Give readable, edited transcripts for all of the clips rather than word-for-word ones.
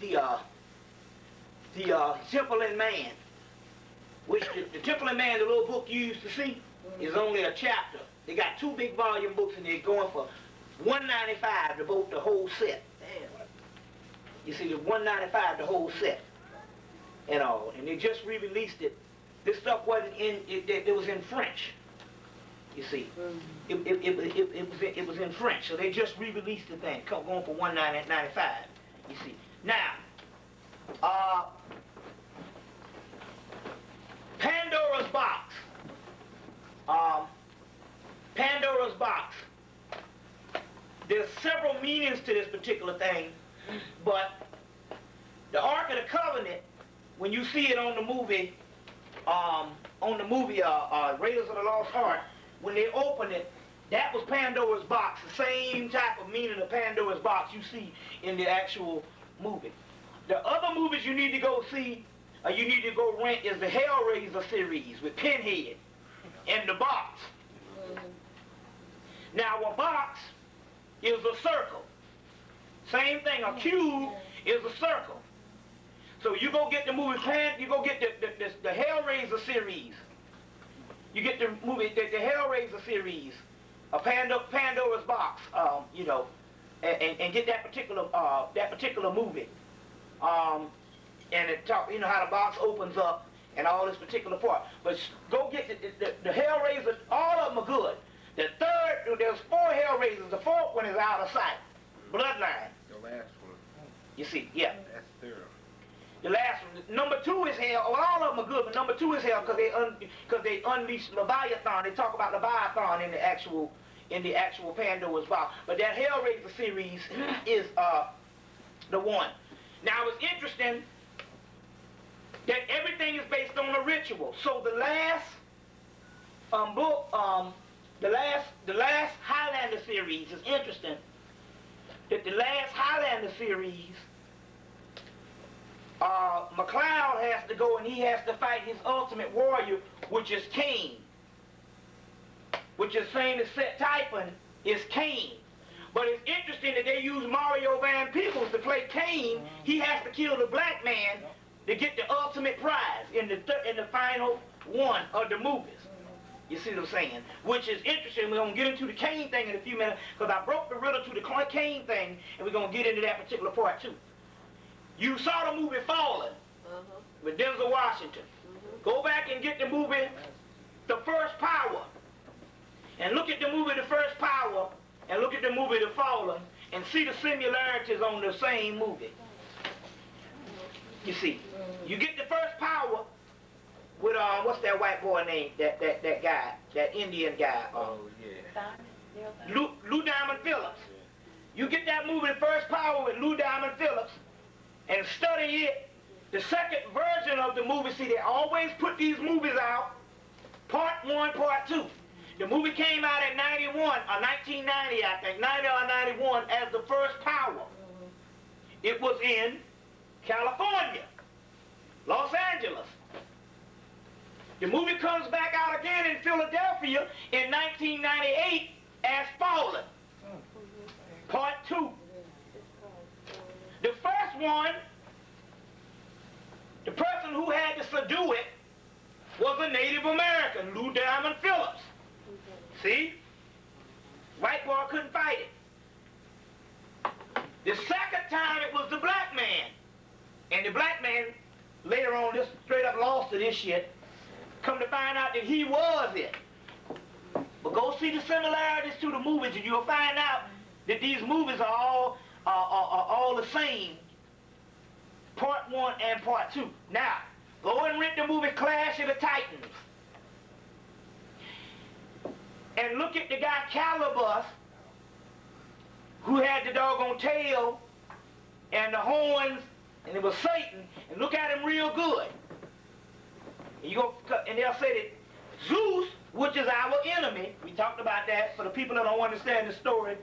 re-released the Temple and Man, which the Temple and Man, the little book you used to see, is only a chapter. They got 2 big volume books and they're going for $195 to vote the whole set. Damn. You see, the $195 the whole set and all, and they just re-released it. This stuff wasn't in it was in French. You see, it was in French, so they just re-released the thing, going for $195. You see, now, Pandora's box. Pandora's box. There's several meanings to this particular thing, but the Ark of the Covenant, when you see it on the movie, Raiders of the Lost Ark, when they open it, that was Pandora's box, the same type of meaning of Pandora's box you see in the actual movie. The other movies you need to go see, or you need to go rent, is the Hellraiser series with Pinhead and the box. Now a box is a circle. Same thing, a cube is a circle. So you go get the movie, you go get the Hellraiser series. You get the movie, the Hellraiser series, Pandora's box, you know, and get that particular movie. And it talk, you know, how the box opens up and all this particular part. But go get the Hellraiser. All of them are good. The third, there's 4 Hellraisers. The 4th one is out of sight. Bloodline. The last one. You see, yeah. That's thorough. The last one, number 2 is hell. Well, all of them are good, but number 2 is hell because they unleashed Leviathan. They talk about Leviathan in the actual Pandora's box. But that Hellraiser series is the one. Now it's interesting that everything is based on a ritual. So the last book, the last Highlander series is interesting. That the last Highlander series, MacLeod has to go and he has to fight his ultimate warrior, which is Cain. Which is same as Set Typhon is Cain. But it's interesting that they use Mario Van Peebles to play Cain. He has to kill the black man to get the ultimate prize in the final one of the movies. You see what I'm saying? Which is interesting. We're going to get into the Cain thing in a few minutes because I broke the riddle to the Cain thing and we're going to get into that particular part too. You saw the movie Fallen with Denzel Washington. Go back and get the movie The First Power and look at the movie The First Power and look at the movie The Fallen and see the similarities on the same movie. You see, you get The First Power with what's that white boy name? That guy, that Indian guy. Lou Diamond Phillips. You get that movie The First Power with Lou Diamond Phillips and study it. The second version of the movie, see, they always put these movies out, part 1, part 2. The movie came out in 91, or 1990, I think, 90 or 91, as The First Power. It was in California, Los Angeles. The movie comes back out again in Philadelphia in 1998 as Fallen, part 2. The first one, the person who had to subdue it was a Native American, Lou Diamond Phillips. See? White boy couldn't fight it. The second time it was the black man. And the black man, later on, just straight up lost to this shit. Come to find out that he was it. But go see the similarities to the movies and you'll find out that these movies are all the same. Part 1 and part 2. Now, go and rent the movie Clash of the Titans. And look at the guy Calibus, who had the doggone tail and the horns, and it was Satan, and look at him real good. And they'll say that Zeus, which is our enemy, we talked about that. For the people that don't understand the story,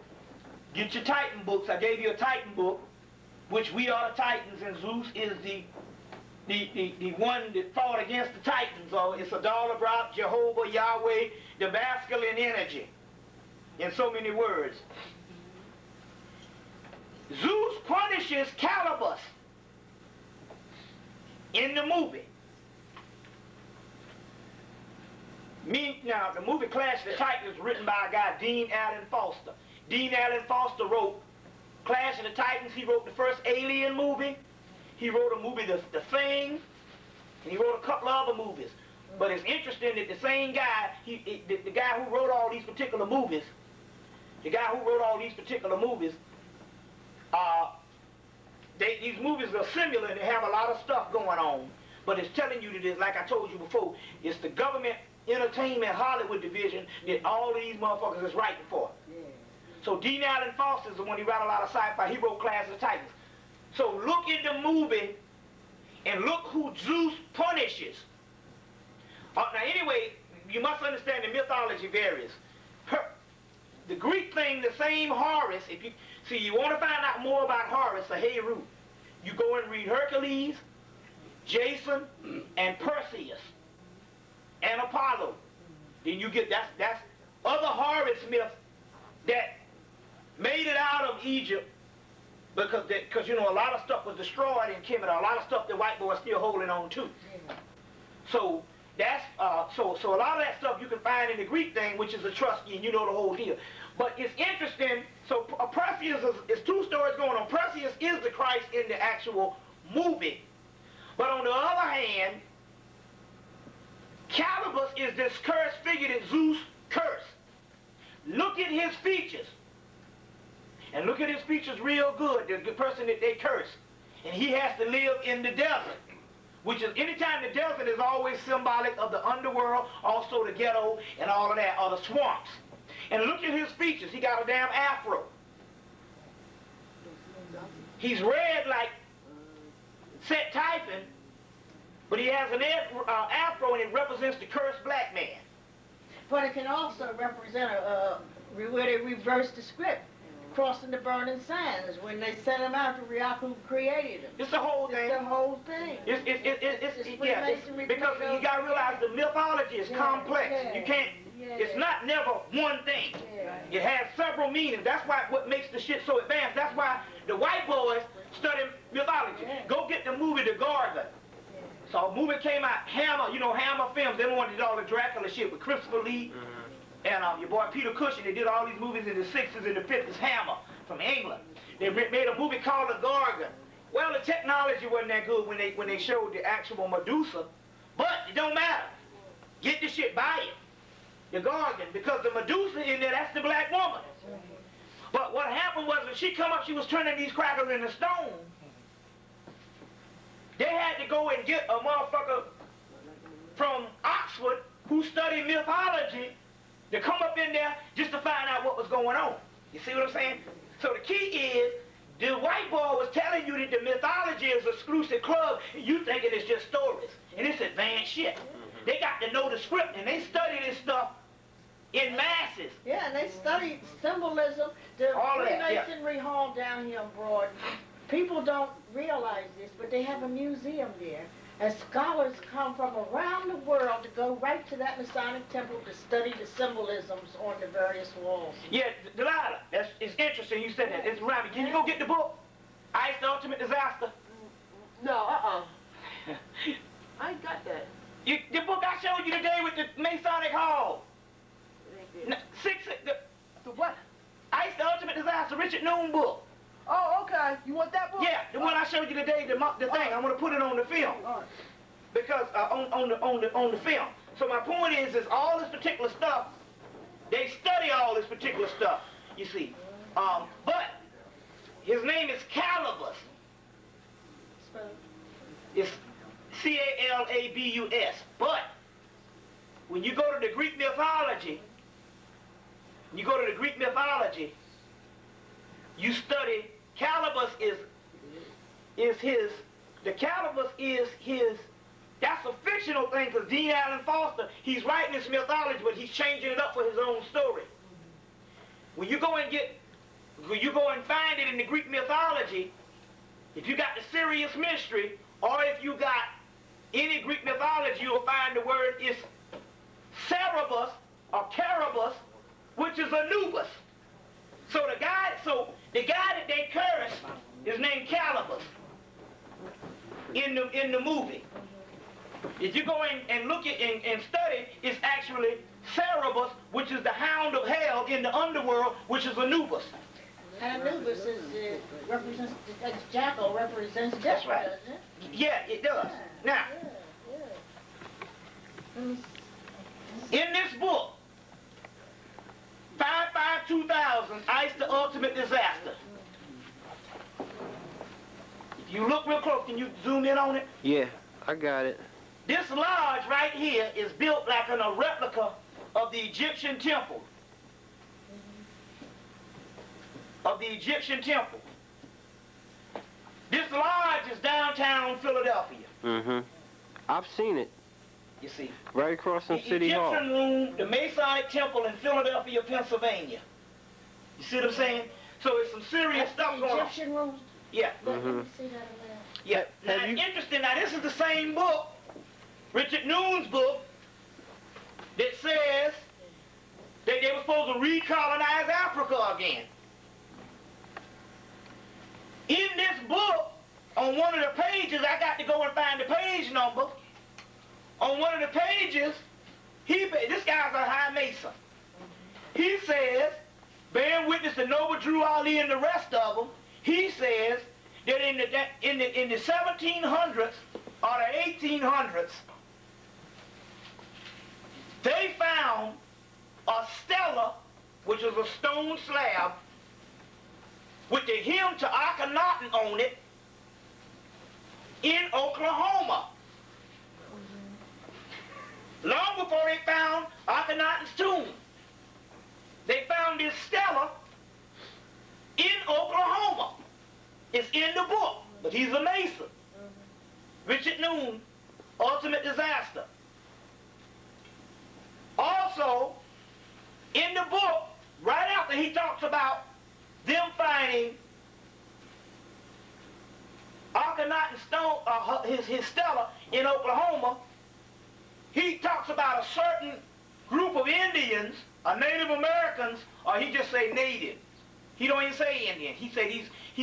get your Titan books. I gave you a Titan book, which we are the Titans, and Zeus is the one that fought against the Titans. So it's a dollar about Jehovah, Yahweh, the masculine energy, in so many words. Zeus punishes Calibus in the movie. Now, the movie Clash of the Titans was written by a guy, Dean Allen Foster. Dean Allen Foster wrote Clash of the Titans. He wrote the first Alien movie. He wrote a movie, The Thing, and he wrote a couple of other movies. But it's interesting that the same guy, the guy who wrote all these particular movies, these these movies are similar and they have a lot of stuff going on. But it's telling you that it's, like I told you before, it's the government entertainment Hollywood division that all of these motherfuckers is writing for. Yeah. So Dean Allen Foster is the one who wrote a lot of sci-fi. He wrote Clash of the Titans. So look in the movie and look who Zeus punishes. Now anyway, you must understand the mythology varies. The Greek thing, the same Horus, if you see, you want to find out more about Horus, or Heru, you go and read Hercules, Jason, and Perseus, and Apollo. Then you get, that's other Horus myths that made it out of Egypt because you know, a lot of stuff was destroyed in Kemetic, a lot of stuff the white boy is still holding on to. So that's, so a lot of that stuff you can find in the Greek thing, which is Etruscan, you know the whole deal. But it's interesting, so Perseus is two stories going on. Perseus is the Christ in the actual movie. But on the other hand, Calibus is this cursed figure that Zeus cursed. Look at his features. And look at his features real good, the person that they curse. And he has to live in the desert. Which is, anytime the desert is always symbolic of the underworld, also the ghetto and all of that, or the swamps. And look at his features. He got a damn afro. He's red like set typing, but he has an afro and it represents the cursed black man. But it can also represent where they reverse the script. Crossing the burning sands when they sent him out to Riaku created him. It's the whole thing. It's the whole thing. Because you got to realize the mythology is complex. You can't. It's not never one thing. It has several meanings. That's why what makes the shit so advanced. That's why the white boys study mythology. Go get the movie The Garden. So a movie came out, Hammer. You know Hammer Films. They wanted all the Dracula shit with Christopher Lee. And your boy Peter Cushing, they did all these movies in the 60s and the 50s, Hammer, from England. They made a movie called The Garden. Well, the technology wasn't that good when they showed the actual Medusa, but it don't matter. Get the shit, buy it. The Garden, because the Medusa in there, that's the black woman. But what happened was when she come up, she was turning these crackers into stone. They had to go and get a motherfucker from Oxford who studied mythology to come up in there just to find out what was going on. You see what I'm saying? So the key is, the white boy was telling you that the mythology is an exclusive club, and you thinking it's just stories. And it's advanced shit. They got to know the script, and they study this stuff in masses. Yeah, and they study symbolism. The Freemasonry Hall down here on Broad. People don't realize this, but they have a museum there. And scholars come from around the world to go right to that Masonic temple to study the symbolisms on the various walls. Yeah, Delilah, it's interesting you said that. It's around me. Can you go get the book? Ice, the Ultimate Disaster? No, I ain't got that. The book I showed you today with the Masonic Hall. The what? Ice, the Ultimate Disaster, Richard Noon book. Oh, okay. You want that book? Yeah, the one I showed you today, the thing. I want to put it on the film. Because on the film. So my point is all this particular stuff, they study all this particular stuff, you see. But his name is Calibus. It's C-A-L-A-B-U-S. But when you go to the Greek mythology, you study Calibus that's a fictional thing because Dean Allen Foster, he's writing this mythology, but he's changing it up for his own story. When you go and find it in the Greek mythology, if you got the Sirius mystery, or if you got any Greek mythology, you'll find the word is Cerberus or Caribus, which is Anubis. So the guy that they curse is named Calibus. in the movie. If you go in and look at and study, it's actually Cerberus, which is the hound of hell in the underworld, which is Anubis. And Anubis represents, jackal represents death, That's right. doesn't it? Yeah, it does. Now, in this book, 5/5/2000, Ice the Ultimate Disaster. If you look real close, can you zoom in on it? Yeah, I got it. This lodge right here is built like a replica of the Egyptian temple. Of the Egyptian temple. This lodge is downtown Philadelphia. Mm-hmm. I've seen it. You see. Right across from The City Hall. Egyptian room, the Masonic temple in Philadelphia, Pennsylvania. You see what I'm saying? So it's some serious stuff going on. Egyptian room? Yeah. Let me see that around. Yeah. Now, it's interesting. Now, this is the same book, Richard Noon's book, that says that they were supposed to recolonize Africa again. In this book, on one of the pages, I got to go and find the page number. On one of the pages, this guy's a high mason. He says, bearing witness to Noble Drew Ali and the rest of them, he says that in the 1700s or the 1800s, they found a stela, which is a stone slab, with the hymn to Akhenaten on it in Oklahoma. Long before they found Akhenaten's tomb. They found this stela in Oklahoma. It's in the book, but he's a Mason. Richard Noon, Ultimate Disaster. Also, in the book, right after he talks about them finding Akhenaten's stone, his stela in Oklahoma, he talks about a certain group of Indians, or Native Americans, or he just say native. He don't even say Indian. He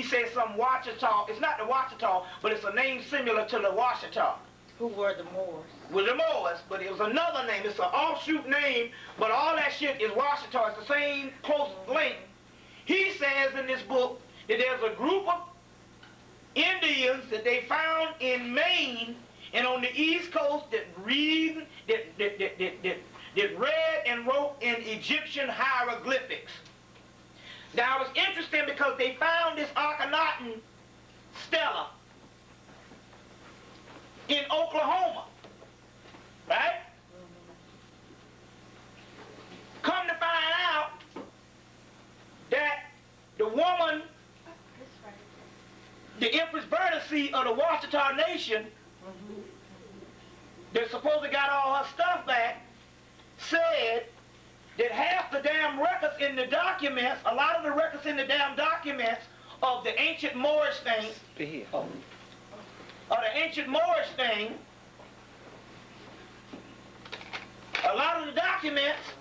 says some Wachita. It's not the Wachita, but it's a name similar to the Wachita. Who were the Moors? Well, the Moors, but it was another name. It's an offshoot name, but all that shit is Wachita. It's the same close link. He says in this book that there's a group of Indians that they found in Maine and on the East Coast that read and wrote in Egyptian hieroglyphics. Now, it was interesting because they found this Akhenaten stela in Oklahoma, right? Come to find out that the woman, the Empress Bernice of the Wachita Nation, that supposedly got all her stuff back, said that half the damn records in the documents, a lot of the records in the damn documents of the ancient Moorish thing, of the ancient Moorish thing, a lot of the documents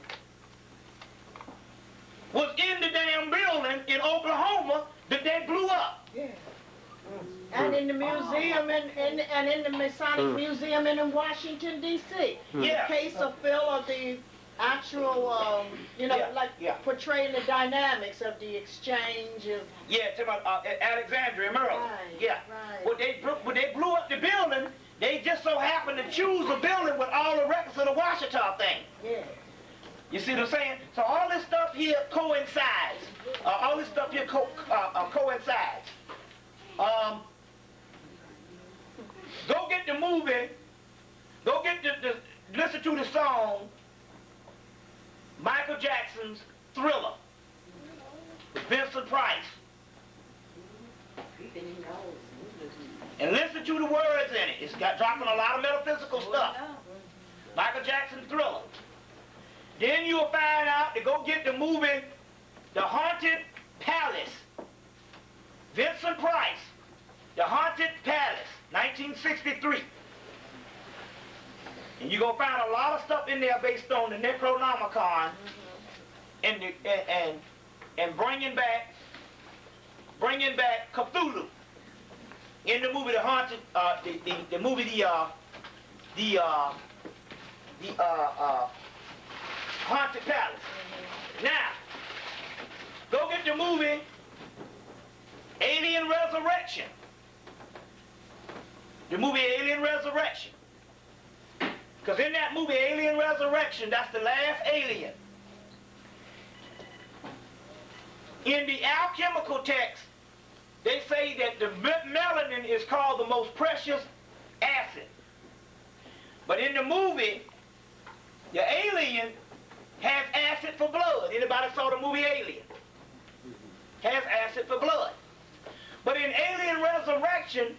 was in the damn building in Oklahoma that they blew up. Yeah. And in the museum, and in the Masonic Museum in Washington, D.C. Yeah. The case of Phil of the actual, portraying the dynamics of the exchange of... Yeah, to Alexandria, Maryland. Right, yeah. right. When they blew up the building, they just so happened to choose a building with all the records of the Wachita thing. Yeah. You see what I'm saying? So all this stuff here coincides. All this stuff here coincides. Go get the movie. Go get listen to the song, Michael Jackson's Thriller, with Vincent Price. And listen to the words in it. It's got dropping a lot of metaphysical stuff. Michael Jackson's Thriller. Then you'll find out to go get the movie, The Haunted Palace. Vincent Price, The Haunted Palace, 1963. And you're going to find a lot of stuff in there based on the Necronomicon and bringing back Cthulhu. in the movie The Haunted, the movie Haunted Palace. Now, go get the movie Alien Resurrection. The movie Alien Resurrection. Because in that movie Alien Resurrection, that's the last alien. In the alchemical text, they say that the melanin is called the most precious acid. But in the movie, the alien has acid for blood. Anybody saw the movie Alien? Has acid for blood. But in Alien Resurrection,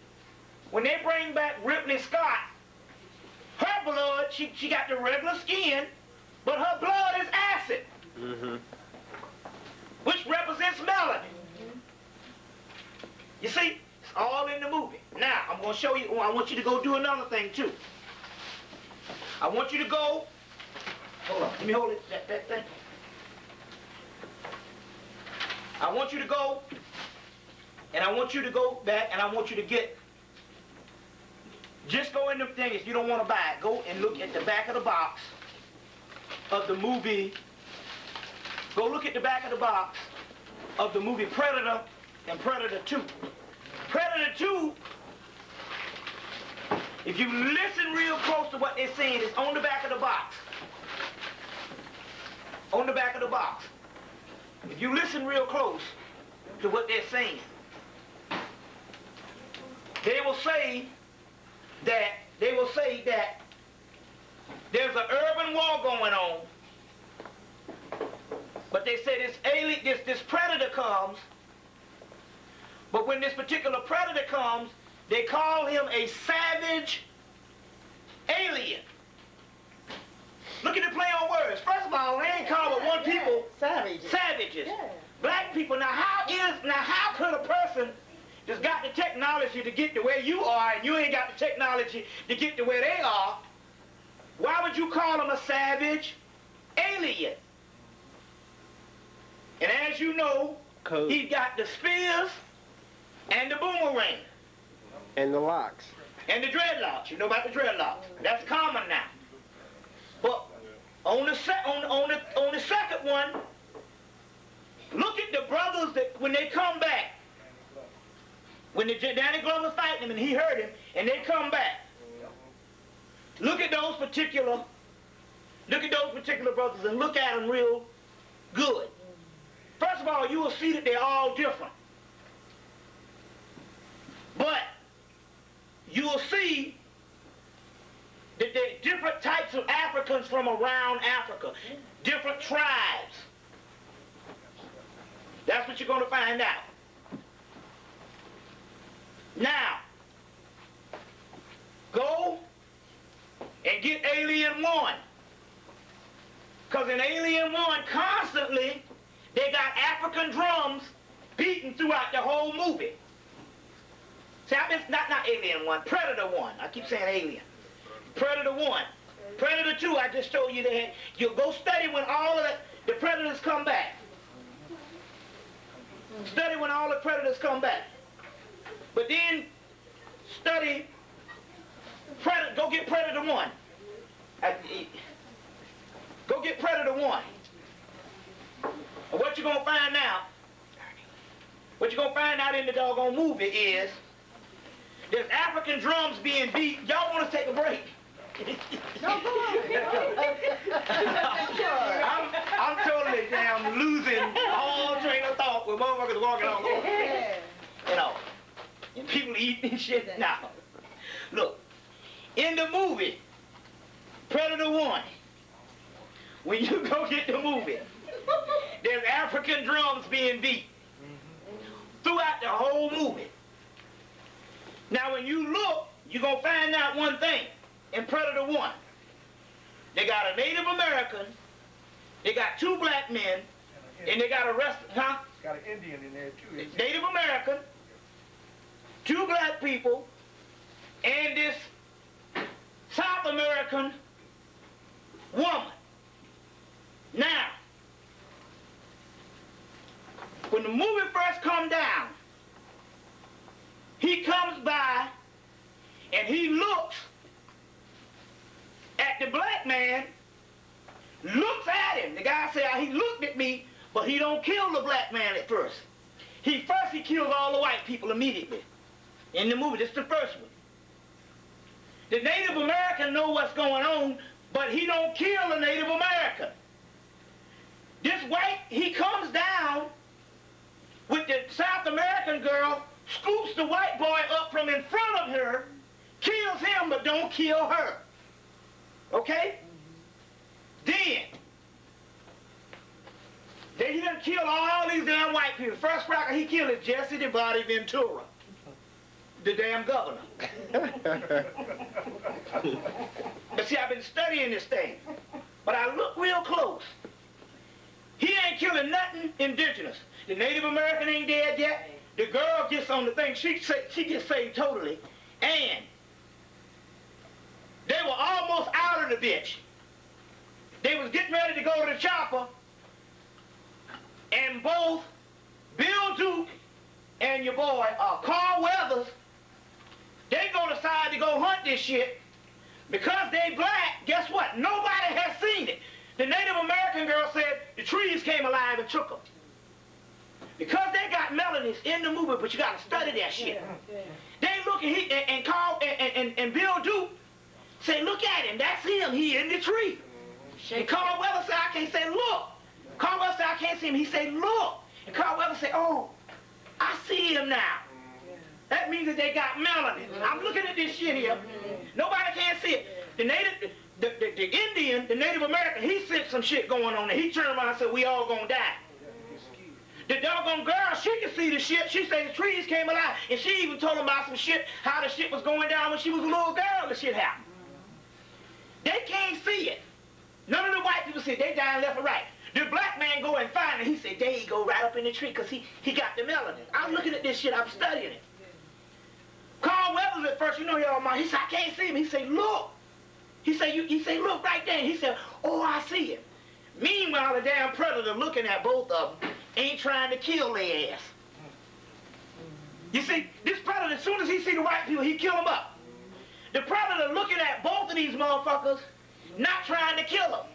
when they bring back Ripley Scott, her blood, she got the regular skin, but her blood is acid, which represents melanin. You see, it's all in the movie. Now, I'm going to show you, I want you to go do another thing too. I want you to go, hold on, let me hold it, that thing. I want you to go, and I want you to go back, and I want you to get, just go in the thing, if you don't want to buy it, go and look at the back of the box of the movie, go look at the back of the box of the movie Predator and Predator 2. Predator 2, if you listen real close to what they're saying, it's on the back of the box. On the back of the box. If you listen real close to what they're saying, they will say that there's an urban war going on, but they say this predator comes, but when this particular predator comes, they call him a savage alien. Look at the play on words. First of all, they ain't called but one people Savages. Yeah. Black people. Now how could a person that's got the technology to get to where you are and you ain't got the technology to get to where they are, why would you call them a savage alien? And as you know, he got the spears and the boomerang. And the locks. And the dreadlocks. You know about the dreadlocks. That's common now. But on the second one, look at the brothers that when they come back, when Danny Glover fighting him and he hurt him, and they come back. Look at those particular brothers and look at them real good. First of all, you will see that they're all different. But you will see that there are different types of Africans from around Africa, different tribes. That's what you're going to find out. Now, go and get Alien 1. Because in Alien 1, constantly, they got African drums beating throughout the whole movie. See, not Alien 1, Predator 1. I keep saying Alien. Predator 1. Predator 2, I just told you that. You'll go study when all of the predators come back. Study when all the predators come back. But then study Predator. Go get Predator 1. Go get Predator 1. And what you're going to find out in the doggone movie is there's African drums being beat. Y'all want to take a break? No, go on. I'm totally damn losing all train of thought with motherfuckers walking on. You know, and people eating shit. Now, look, in the movie, Predator 1, when you go get the movie, there's African drums being beat throughout the whole movie. Now, when you look, you're going to find out one thing. In Predator 1, they got a Native American, they got 2 black men, and they got a Got an Indian in there too. Native American, 2 black people, and this South American woman. Now, when the movie first come down, he comes by and he looks at the black man, looks at him. The guy said, he looked at me, but he don't kill the black man at first. He kills all the white people immediately. In the movie, this is the first one. The Native American know what's going on, but he don't kill the Native American. This white, he comes down with the South American girl, scoops the white boy up from in front of her, kills him, but don't kill her. Okay? Then he done killed all these damn white people. The first cracker he killed is Jesse the Body Ventura, the damn governor. But see, I've been studying this thing, but I look real close. He ain't killing nothing indigenous. The Native American ain't dead yet. The girl gets on the thing. She gets saved totally. And they were almost out of the bitch. They was getting ready to go to the chopper, and both Bill Duke and your boy, Carl Weathers, they gonna decide to go hunt this shit. Because they black, guess what? Nobody has seen it. The Native American girl said the trees came alive and took them. Because they got melanies in the movie, but you gotta study that shit. They look at Carl and Bill Duke say, look at him, that's him, he in the tree. And Carl Weathers said, I can't say, look. Carl Weathers said, I can't see him. He said, look. And Carl Weathers said, oh, I see him now. That means that they got melanin. I'm looking at this shit here. Nobody can see it. The Indian, the Native American, he sent some shit going on there. He turned around and said, we all gonna die. The doggone girl, she could see the shit. She said the trees came alive. And she even told him about some shit, how the shit was going down when she was a little girl, the shit happened. They can't see it. None of the white people see it. They dying left or right. The black man go and find it. He said, there you go, right up in the tree, because he got the melanin. I'm looking at this shit. I'm studying it. Carl Weathers at first, you know, he said, I can't see him. He said, look. He said, look right there. He said, oh, I see him. Meanwhile, the damn predator looking at both of them ain't trying to kill their ass. You see, this predator, as soon as he see the white people, he kill them up. The predator looking at both of these motherfuckers, not trying to kill them.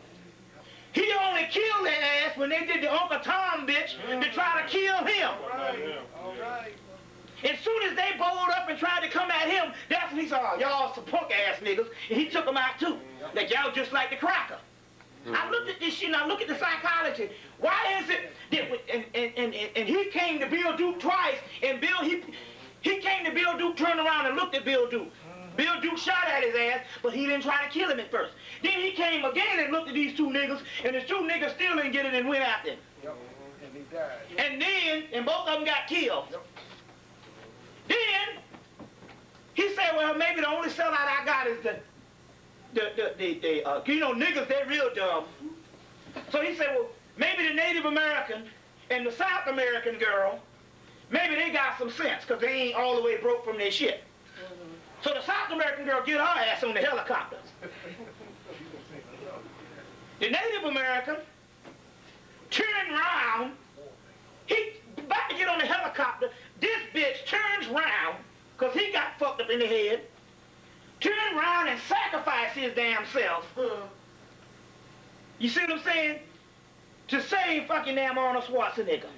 He only killed their ass when they did the Uncle Tom bitch to try to kill him. All right. As soon as they bowled up and tried to come at him, that's when he said, oh, y'all some punk ass niggas, and he took them out too. Like y'all just like the cracker. I looked at this shit and I looked at the psychology. Why is it that, and he came to Bill Duke twice, and he came to Bill Duke, turned around and looked at Bill Duke. Bill Duke shot at his ass, but he didn't try to kill him at first. Then he came again and looked at these two niggas, and the two niggas still didn't get it and went after him. Yep. And he died. And both of them got killed. Yep. Then he said, well, maybe the only sellout I got is you know, niggas, they're real dumb. So he said, well, maybe the Native American and the South American girl, maybe they got some sense, because they ain't all the way broke from their shit. So the South American girl get her ass on the helicopter. The Native American turned around, he about to get on the helicopter, this bitch turns around, because he got fucked up in the head, turned around and sacrificed his damn self. You see what I'm saying? To save fucking damn Arnold Schwarzenegger.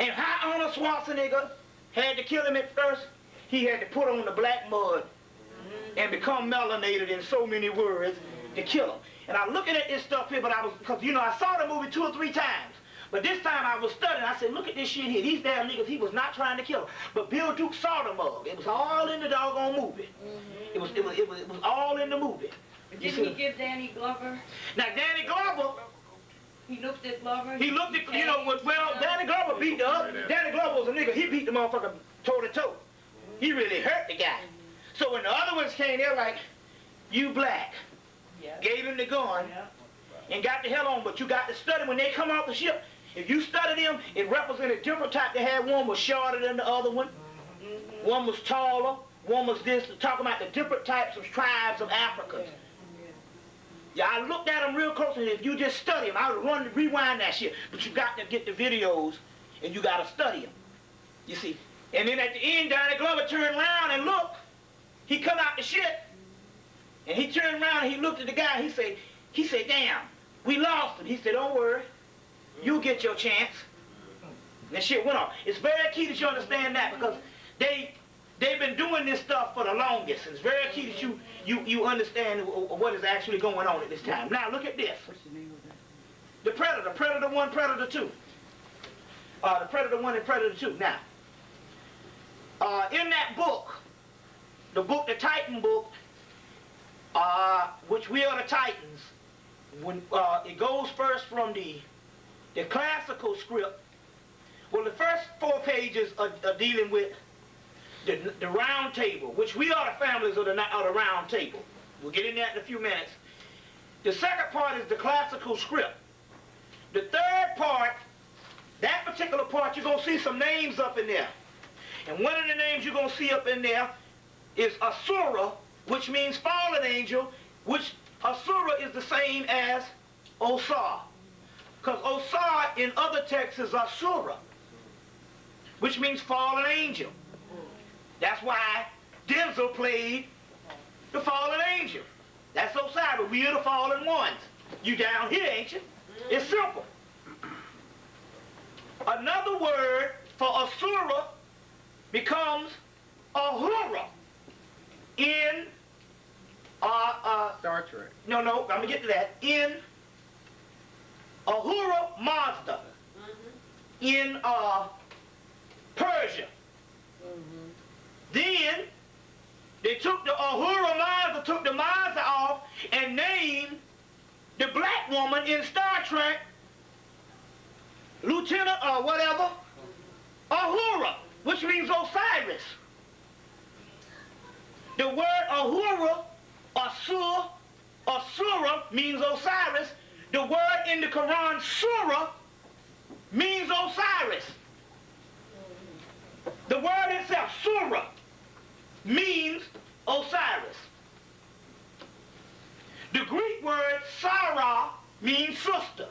And how Arnold Schwarzenegger had to kill him at first, he had to put on the black mud and become melanated in so many words to kill him. And I'm looking at this stuff here, but because, you know, I saw the movie 2 or 3 times. But this time I was studying, I said, look at this shit here. These damn niggas, he was not trying to kill them. But Bill Duke saw the mug. It was all in the doggone movie. It was all in the movie. Didn't he give Danny Glover? Now, Danny Glover, he looked at Glover? He looked at, you know, well, Danny Glover beat the other. Danny Glover was a nigga. He beat the motherfucker toe to toe. He really hurt the guy. So when the other ones came, they're like, you black. Yeah. Gave him the gun and got the hell on. But you got to study when they come off the ship. If you study them, it represented different types. They had one was shorter than the other one. One was taller. One was this. Talking about the different types of tribes of Africans. Yeah, I looked at them real close, and if you just study them, I would rewind that shit. But you got to get the videos, and you got to study them. You see, And then at the end, Donnie Glover turned around and looked. He come out the ship, and he turned around and he looked at the guy. He said, damn, we lost him. He said, don't worry, you'll get your chance. And that shit went off. It's very key that you understand that, because they've been doing this stuff for the longest. It's very key that you understand what is actually going on at this time. Now look at this. The Predator, Predator 1, Predator 2. The Predator 1 and Predator 2. Now, in that book, the Titan book, which we are the Titans, when it goes first from the classical script. Well, the first 4 pages are dealing with the round table, which we are the families of the round table. We'll get in that in a few minutes. The second part is the classical script. The third part, that particular part, you're going to see some names up in there. And one of the names you're going to see up in there is Asura, which means fallen angel, which Asura is the same as Osar. Because Osar in other texts is Asura, which means fallen angel. That's why Denzel played the fallen angel. That's Osiris. We are the fallen ones. You down here, ain't you? It's simple. Another word for Asura becomes Ahura in Star Trek. No, I'm gonna get to that. In Ahura Mazda in Persia. Then they took the Ahura Mazda, took the Mazda off, and named the black woman in Star Trek Lieutenant or whatever, Ahura, which means Osiris. The word Ahura, Asura means Osiris. The word in the Quran, Surah, means Osiris. The word itself, Surah, means Osiris. The Greek word Sarah means sister.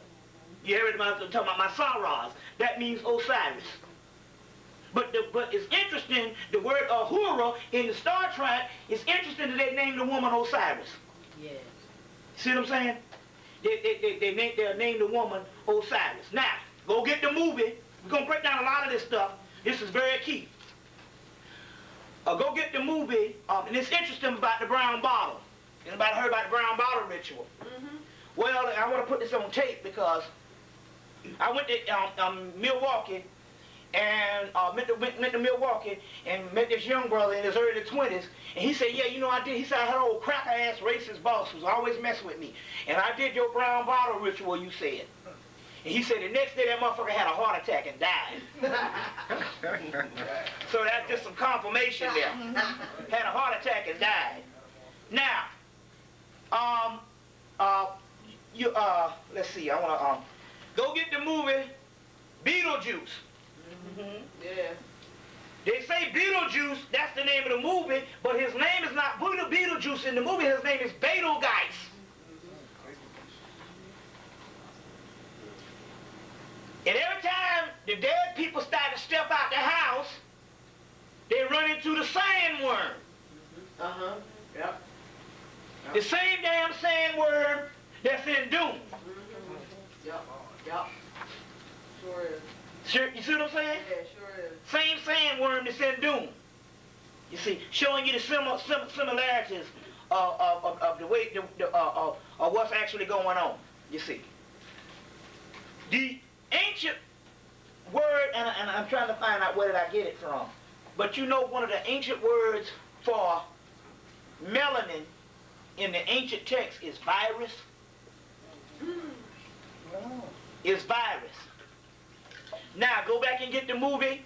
You hear it talking about my Sarahs. That means Osiris. But it's interesting, the word Ahura in the Star Trek, it's interesting that they named the woman Osiris. Yes. See what I'm saying? They named the woman Osiris. Now, go get the movie. We're going to break down a lot of this stuff. This is very key. Go get the movie, and it's interesting about the brown bottle. Anybody heard about the brown bottle ritual? Mm-hmm. Well, I want to put this on tape because I went to Milwaukee and went to Milwaukee and met this young brother in his early 20s, and he said, yeah, you know I did. He said, I had an old cracker-ass racist boss who was always messing with me, and I did your brown bottle ritual, you said. And he said the next day that motherfucker had a heart attack and died. So that's just some confirmation there. Had a heart attack and died. Now, let's see, I want to, go get the movie Beetlejuice. Mm-hmm. Yeah. They say Beetlejuice, that's the name of the movie, but his name is not Beetlejuice in the movie, his name is Betelgeuse. And every time the dead people start to step out the house, they run into the sandworm. Uh-huh. Yep. The same damn sandworm that's in Doom. Yep. Yep. Sure is. Sure, you see what I'm saying? Yeah, sure is. Same sandworm that's in Doom. You see, showing you the similarities of the way, of what's actually going on. You see. The ancient word, and I'm trying to find out where did I get it from, but you know one of the ancient words for melanin in the ancient text is virus. Is virus. Now go back and get the movie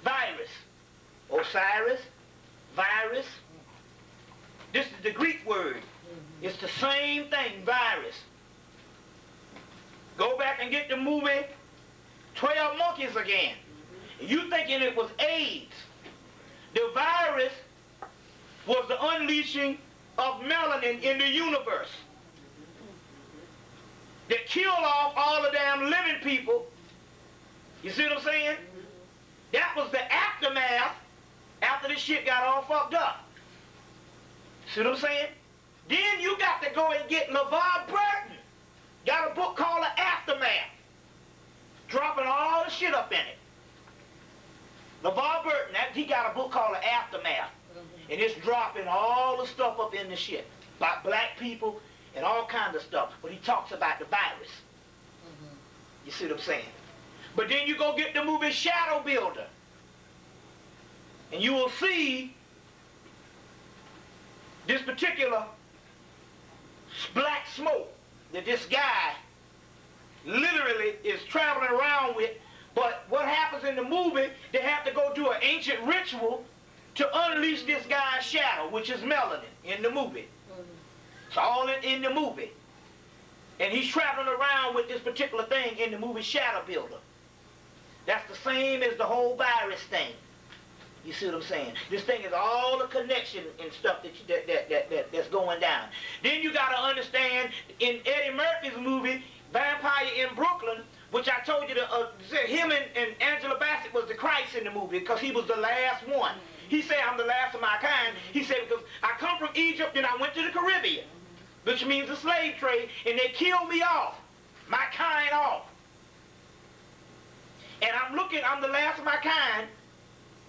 Virus. Osiris, virus. This is the Greek word. It's the same thing, virus. Go back and get the movie 12 Monkeys again. You thinking it was AIDS. The virus was the unleashing of melanin in the universe that killed off all the damn living people. You see what I'm saying? That was the aftermath after this shit got all fucked up. See what I'm saying? Then you got to go and get LeVar Burton. Got a book called The Aftermath. Dropping all the shit up in it. LeVar Burton, he got a book called The Aftermath. And it's dropping all the stuff up in the shit. About black people and all kinds of stuff. But he talks about the virus. You see what I'm saying? But then you go get the movie Shadow Builder. And you will see this particular black smoke that this guy literally is traveling around with. But what happens in the movie, they have to go do an ancient ritual to unleash this guy's shadow, which is melanin in the movie. It's all in the movie. And he's traveling around with this particular thing in the movie Shadow Builder. That's the same as the whole virus thing. You see what I'm saying? This thing is all the connection and stuff that's going down. Then you got to understand, in Eddie Murphy's movie, Vampire in Brooklyn, which I told you, him and Angela Bassett was the Christ in the movie because he was the last one. He said, I'm the last of my kind. He said, because I come from Egypt and I went to the Caribbean, which means the slave trade, and they killed me off, my kind off. And I'm the last of my kind,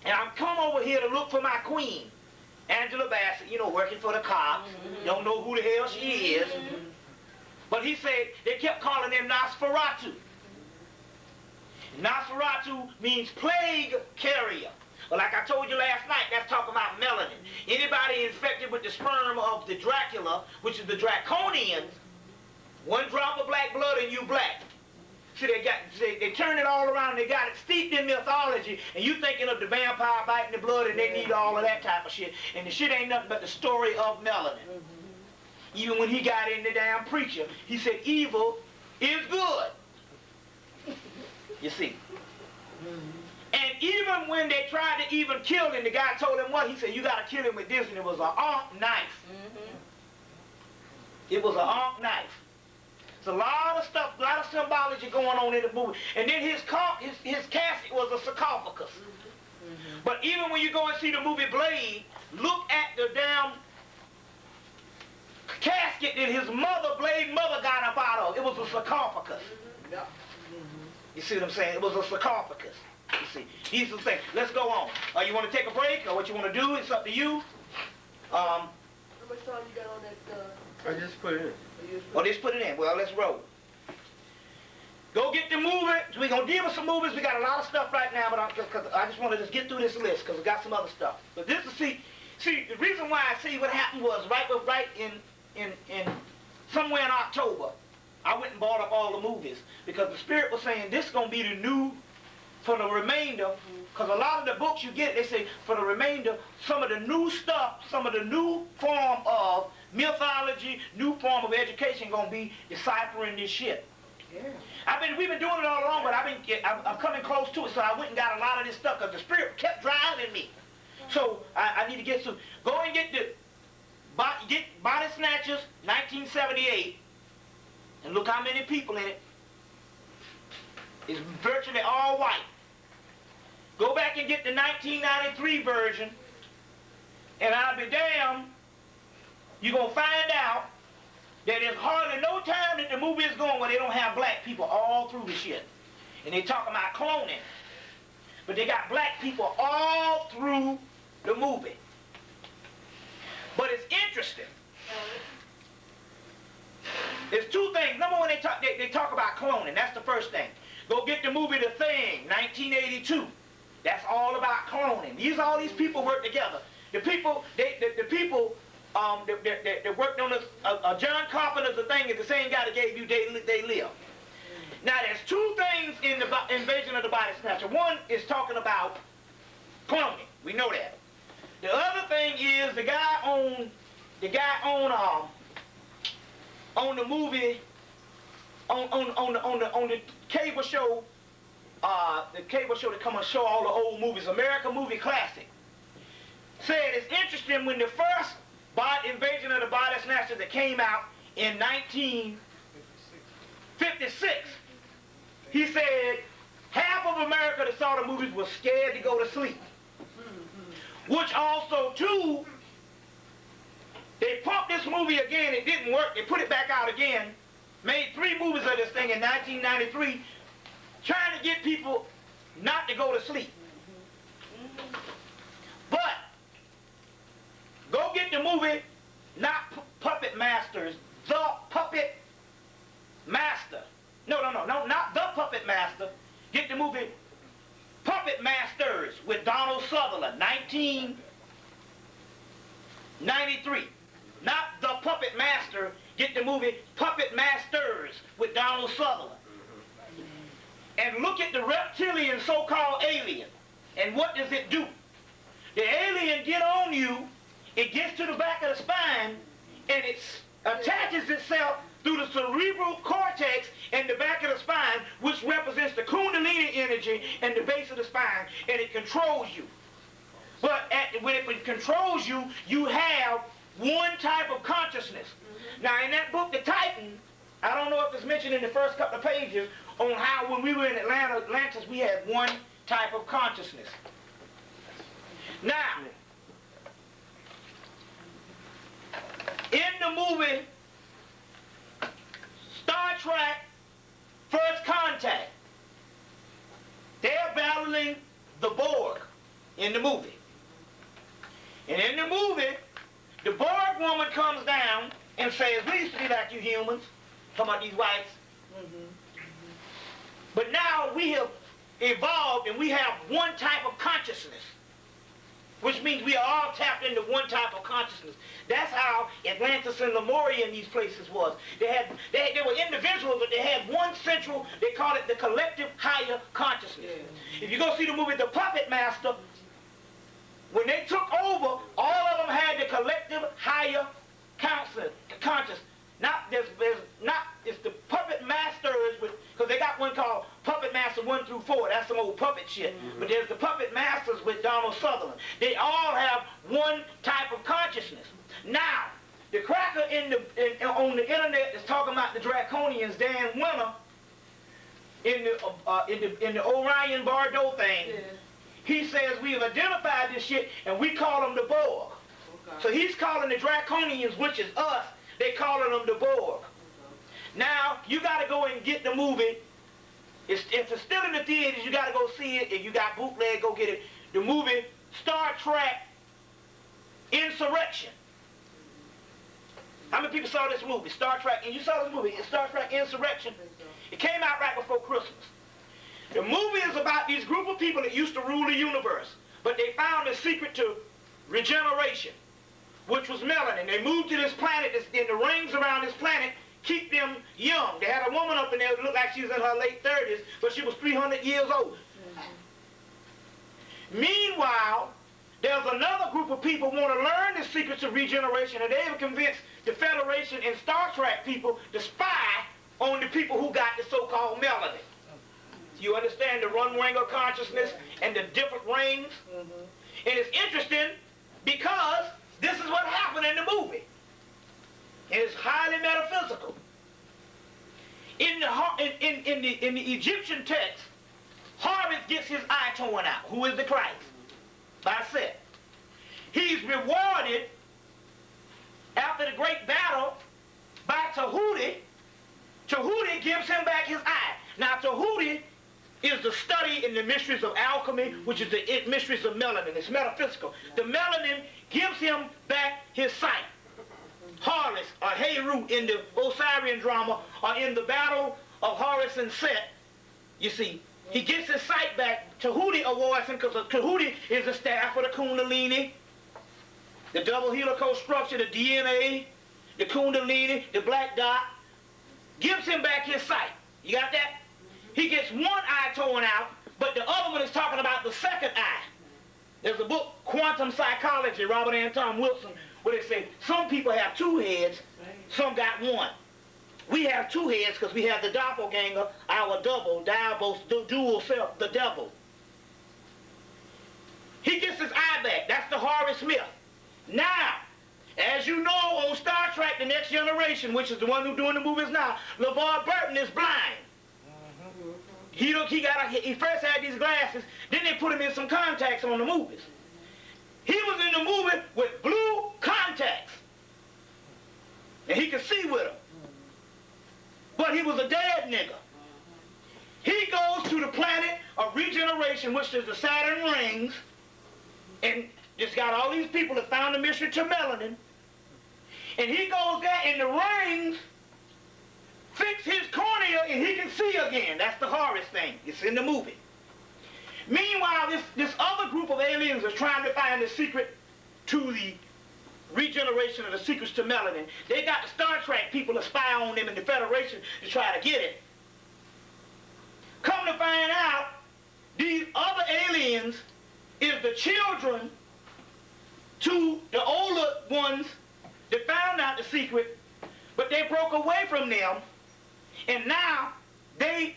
and I'm come over here to look for my queen, Angela Bassett, working for the cops. Don't know who the hell she is. But he said they kept calling him Nosferatu. Nosferatu means plague carrier. Well, like I told you last night, that's talking about melanin. Anybody infected with the sperm of the Dracula, which is the Draconians, one drop of black blood and you black. See, they turn it all around, they got it steeped in mythology, and you thinking of the vampire biting the blood and they need all of that type of shit. And the shit ain't nothing but the story of melanin. Even when he got in the damn preacher, he said evil is good. You see. And even when they tried to even kill him, the guy told him what? He said, you got to kill him with this, and it was an arc knife. It was an arc knife. There's a lot of stuff, a lot of symbology going on in the movie. And then his casket was a sarcophagus. But even when you go and see the movie Blade, look at the damn casket that his Blade mother got up out of. It was a sarcophagus. You see what I'm saying? It was a sarcophagus. You see, these are the things. Let's go on. You want to take a break, or what you want to do? It's up to you. How much time you got on that? I just put it in. Well, just put it in. Well, let's roll. Go get the movie. We're going to deal with some movies. We got a lot of stuff right now, but I just want to just get through this list because we got some other stuff. But this is, see, the reason why I see what happened was right in somewhere in October, I went and bought up all the movies because the Spirit was saying this is going to be the new, for the remainder, because a lot of the books you get, they say, for the remainder, some of the new stuff, some of the new form of mythology, new form of education going to be deciphering this shit. Yeah. We've been doing it all along, but I'm coming close to it, so I went and got a lot of this stuff because the Spirit kept driving me. So I need to get some. Go and get Body Snatchers, 1978, and look how many people in it. It's virtually all white. Go back and get the 1993 version, and I'll be damned, you're going to find out that there's hardly no time that the movie is going where they don't have black people all through the shit. And they talking about cloning. But they got black people all through the movie. But it's interesting. There's two things. Number one, they talk about cloning. That's the first thing. Go get the movie The Thing, 1982. That's all about cloning. All these people work together. The people that worked on this, John Carpenter's The Thing is the same guy that gave you They Live. Now there's two things in the Invasion of the Body Snatcher. One is talking about cloning. We know that. The other thing is the guy on the movie on the cable show. The cable show that come and show all the old movies, American Movie Classic, said it's interesting when the first Invasion of the Body Snatchers that came out in 1956, he said half of America that saw the movies was scared to go to sleep. Which also, too, they pumped this movie again. It didn't work. They put it back out again. Made 3 movies of this thing in 1993, trying to get people not to go to sleep. But go get the movie, not Puppet Masters, The Puppet Master. No, not The Puppet Master. Get the movie Puppet Masters with Donald Sutherland, 1993. Not The Puppet Master. Get the movie Puppet Masters with Donald Sutherland. And look at the reptilian so-called alien. And what does it do? The alien get on you, it gets to the back of the spine, and it attaches itself through the cerebral cortex in the back of the spine, which represents the kundalini energy in the base of the spine, and it controls you. But when it controls you, you have one type of consciousness. Now, in that book, The Titan, I don't know if it's mentioned in the first couple of pages, on how when we were in Atlantis, we had one type of consciousness. Now, in the movie Star Trek First Contact, they're battling the Borg in the movie. And in the movie, the Borg woman comes down and says, we used to be like you humans, talking about these whites. But now we have evolved and we have one type of consciousness, which means we are all tapped into one type of consciousness. That's how Atlantis and Lemuria and these places was. They were individuals, but they had one central, they call it the collective higher consciousness. If you go see the movie The Puppet Master, when they took over, all of them had the collective higher conscious. It's the Puppet Masters, because they got one called Puppet Master 1 through 4. That's some old puppet shit. But there's the Puppet Masters with Donald Sutherland. They all have one type of consciousness. Now, the cracker on the internet is talking about the Draconians, Dan Winter, in the Orion Bardo thing. Yeah. He says we have identified this shit and we call them the Borg. Okay. So he's calling the Draconians, which is us, they calling them the Borg. Now, you got to go and get the movie. If it's still in the theaters, you got to go see it. If you got bootleg, go get it. The movie Star Trek Insurrection. How many people saw this movie, Star Trek? And you saw this movie, Star Trek Insurrection. It came out right before Christmas. The movie is about these group of people that used to rule the universe, but they found the secret to regeneration, which was melanin. They moved to this planet, and the rings around this planet keep them young. They had a woman up in there that looked like she was in her late 30s, but she was 300 years old. Meanwhile, there's another group of people who want to learn the secrets of regeneration, and they've convinced the Federation and Star Trek people to spy on the people who got the so-called melanin. You understand the run ring of consciousness and the different rings? And it's interesting because this is what happened in the movie. And it's highly metaphysical. In the Egyptian text, Horus gets his eye torn out. Who is the Christ? By Set. He's rewarded after the great battle by Tahuti. Tahuti gives him back his eye. Now Tahuti is the study in the mysteries of alchemy, which is the mysteries of melanin. It's metaphysical. The melanin gives him back his sight. Horus, or Heru in the Osirian drama, or in the battle of Horus and Set, you see, he gets his sight back. Tahuti awards him, because Tahuti is the staff of the Kundalini, the double helical structure, the DNA, the Kundalini, the black dot, gives him back his sight. You got that? He gets one eye torn out, but the other one is talking about the second eye. There's a book, Quantum Psychology, Robert Anton Wilson, where they say some people have 2 heads, some got 1. We have 2 heads because we have the doppelganger, our double, dual self, the devil. He gets his eye back. That's the Horus myth. Now, as you know, on Star Trek, The Next Generation, which is the one who's doing the movies now, LeVar Burton is blind. He first had these glasses, then they put him in some contacts on the movies. He was in the movie with blue contacts. And he could see with them. But he was a dead nigga. He goes to the planet of regeneration, which is the Saturn rings, and just got all these people that found the mystery to melanin. And he goes there, and the rings fix his cornea, and he can see again. That's the Horus thing. It's in the movie. Meanwhile, this other group of aliens is trying to find the secret to the regeneration of the secrets to melanin. They got the Star Trek people to spy on them in the Federation to try to get it. Come to find out, these other aliens is the children to the older ones that found out the secret, but they broke away from them, and now they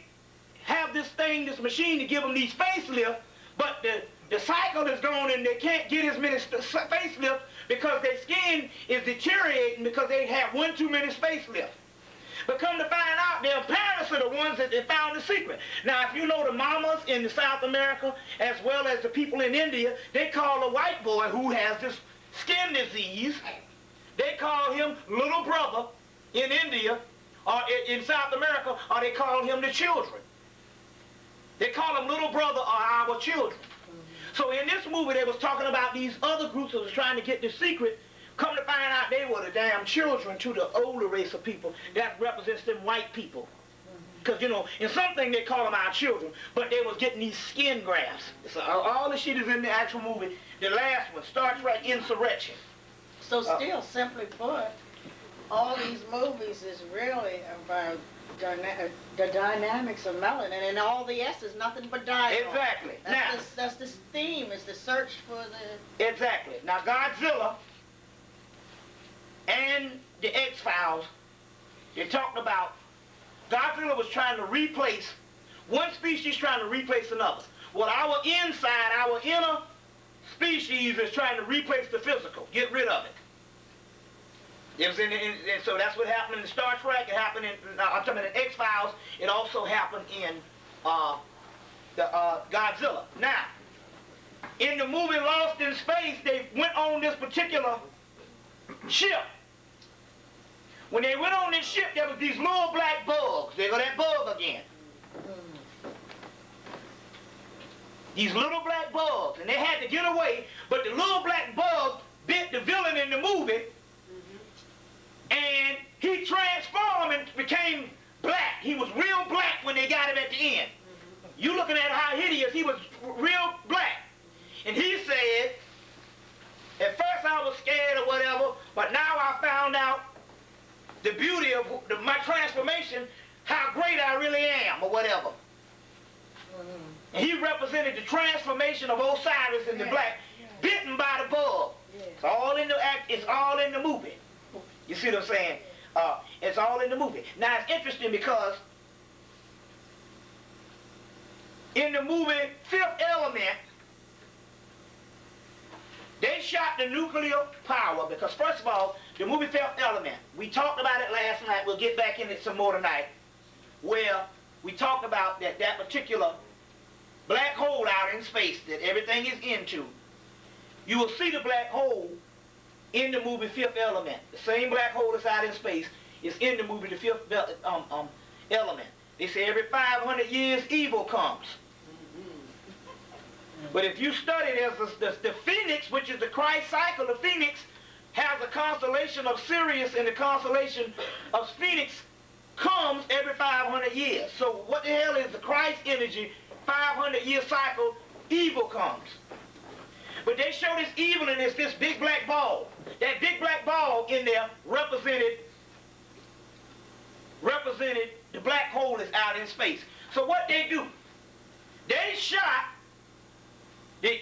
have this thing, this machine to give them these facelifts, but the cycle is going and they can't get as many facelifts because their skin is deteriorating because they have one too many facelifts. But come to find out, their parents are the ones that found the secret. Now, if you know the mamas in South America, as well as the people in India, they call a white boy who has this skin disease, they call him little brother in India, or in South America, or they call him the children. They call him little brother or our children. So in this movie, they was talking about these other groups that was trying to get the secret. Come to find out, they were the damn children to the older race of people that represents them white people. Because, you know, in something they call them our children, but they was getting these skin grafts. So all the shit is in the actual movie. The last one, Star Trek Insurrection. So still, simply put, all these movies is really about the dynamics of melanin, and all the S is nothing but dialogue. Exactly. That's the theme, is the search for the... Exactly. Now, Godzilla and the X-Files, they talked about Godzilla was trying to replace, one species trying to replace another. Well, our inside, our inner species is trying to replace the physical, get rid of it. It was so that's what happened in Star Trek. It happened in, I'm talking about in X-Files. It also happened in Godzilla. Now, in the movie Lost in Space, they went on this particular ship. When they went on this ship, there was these little black bugs. There go that bug again. These little black bugs, and they had to get away, but the little black bug bit the villain in the movie, and he transformed and became black. He was real black when they got him at the end. You looking at how hideous, he was real black. And he said, at first I was scared or whatever, but now I found out the beauty of my transformation, how great I really am or whatever. And he represented the transformation of Osiris in the black, bitten by the bug. It's all in the act, it's all in the movie. You see what I'm saying? It's all in the movie. Now, it's interesting because in the movie Fifth Element, they shot the nuclear power because, first of all, the movie Fifth Element, we talked about it last night, we'll get back in it some more tonight, where we talked about that particular black hole out in space that everything is into. You will see the black hole in the movie Fifth Element. The same black hole that's out in space is in the movie The Fifth Element. They say every 500 years evil comes. But if you study, there's the Phoenix, which is the Christ cycle. The Phoenix has a constellation of Sirius, and the constellation of Phoenix comes every 500 years. So what the hell is the Christ energy, 500-year cycle, evil comes. But they show this evil, and it's this big black ball. That big black ball in there represented the black hole that's out in space. So what they do, they shot the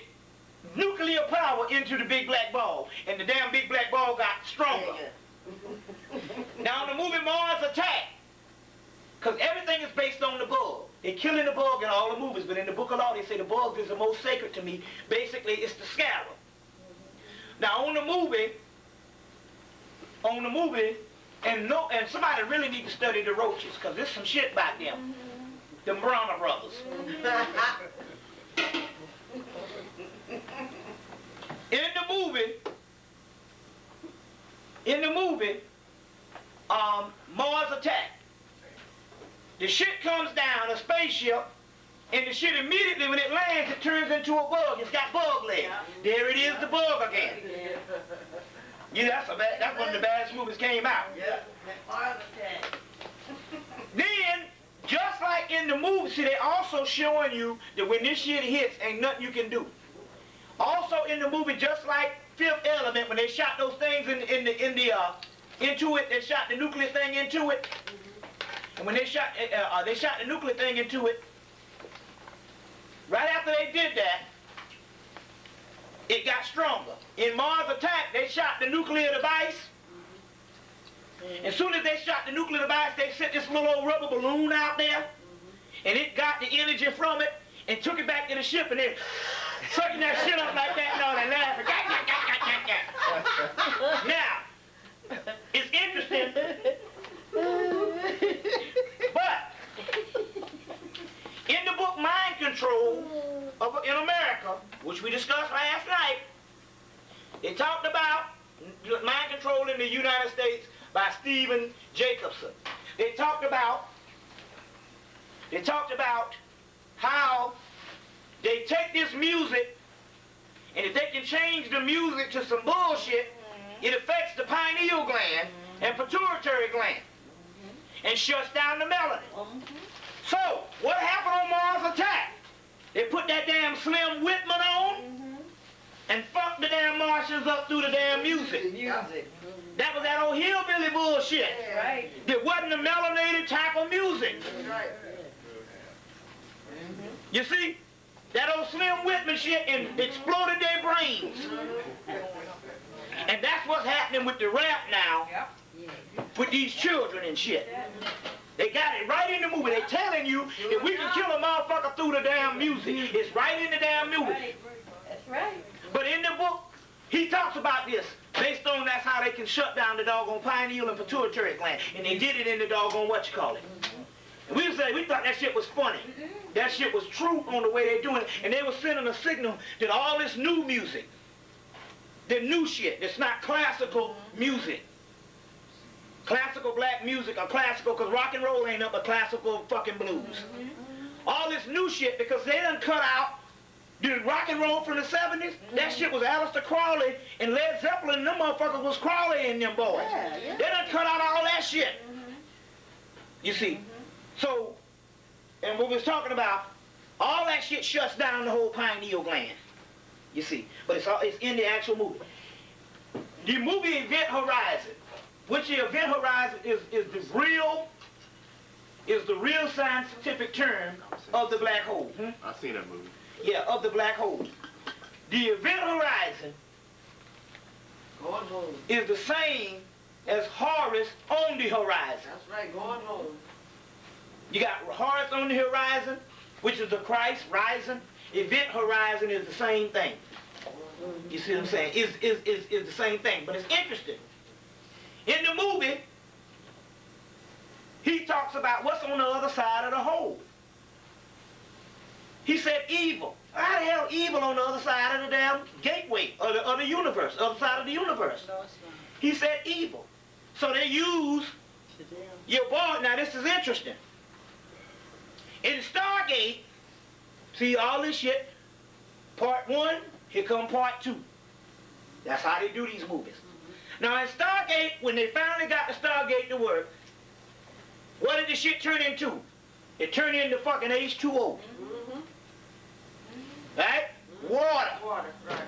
nuclear power into the big black ball, and the damn big black ball got stronger. Now in the movie Mars Attack, because everything is based on the bug. They're killing the bug in all the movies, but in the Book of Law they say the bug is the most sacred to me. Basically, it's the scarab. Now on the movie, and somebody really need to study the roaches, because there's some shit about them. Them Browner brothers. In the movie, Mars Attack, the shit comes down, a spaceship, and the shit immediately when it lands, it turns into a bug. It's got bug legs. There it is, the bug again. Yeah, that's one of the baddest movies came out. Yeah, Mars Attack. Then, just like in the movie, see, they also showing you that when this shit hits, ain't nothing you can do. Also in the movie, just like Fifth Element, when they shot those things into it, they shot the nuclear thing into it. And when they shot the nuclear thing into it, right after they did that, it got stronger. In Mars Attack, they shot the nuclear device. As soon as they shot the nuclear device, they sent this little old rubber balloon out there, and it got the energy from it and took it back to the ship, and they sucking that shit up like that and all that laughing. Now, it's interesting, but in the book Mind Control in America, which we discussed last night, they talked about mind control in the United States by Stephen Jacobson. They talked about how they take this music, and if they can change the music to some bullshit, it affects the pineal gland and pituitary gland and shuts down the melody. So, what happened on Mars Attack? They put that damn Slim Whitman on and fucked the damn Martians up through the damn music. That was that old hillbilly bullshit. Right. It wasn't the melanated type of music. Right. You see? That old Slim Whitman shit and exploded their brains. And that's what's happening with the rap now. With these children and shit. They got it right in the movie. They telling you that we can kill a motherfucker through the damn music. It's right in the damn movie. That's right. But in the book, he talks about this. Based on that's how they can shut down the doggone pineal and pituitary gland. And they did it in the doggone whatchamacallit. And we thought that shit was funny. That shit was true on the way they're doing it. And they were sending a signal that all this new music, the new shit, that's not classical music. Classical black music or classical, because rock and roll ain't up but classical fucking blues. All this new shit, because they done cut out the rock and roll from the 70s. That shit was Aleister Crowley and Led Zeppelin, and them motherfuckers was Crowley and them boys. They done cut out all that shit. You see? So, and what we was talking about, all that shit shuts down the whole pineal gland. You see? But it's in the actual movie. The movie Event Horizon, which the Event Horizon is the real scientific term of the black hole. I've seen that movie. Yeah, of the black hole. The Event Horizon Going home. is the same as Horus on the horizon. That's right, going home. You got Horus on the horizon, which is the Christ rising. Event Horizon is the same thing. You see what I'm saying? Is the same thing, but it's interesting. In the movie, he talks about what's on the other side of the hole. He said evil. How the hell evil on the other side of the damn gateway of the universe, other side of the universe? He said evil. So they use your boy. Now this is interesting. In Stargate, see all this shit, part 1, here come part 2. That's how they do these movies. Now in Stargate, when they finally got the Stargate to work, what did the shit turn into? It turned into fucking H2O. Right? Water. Water, right.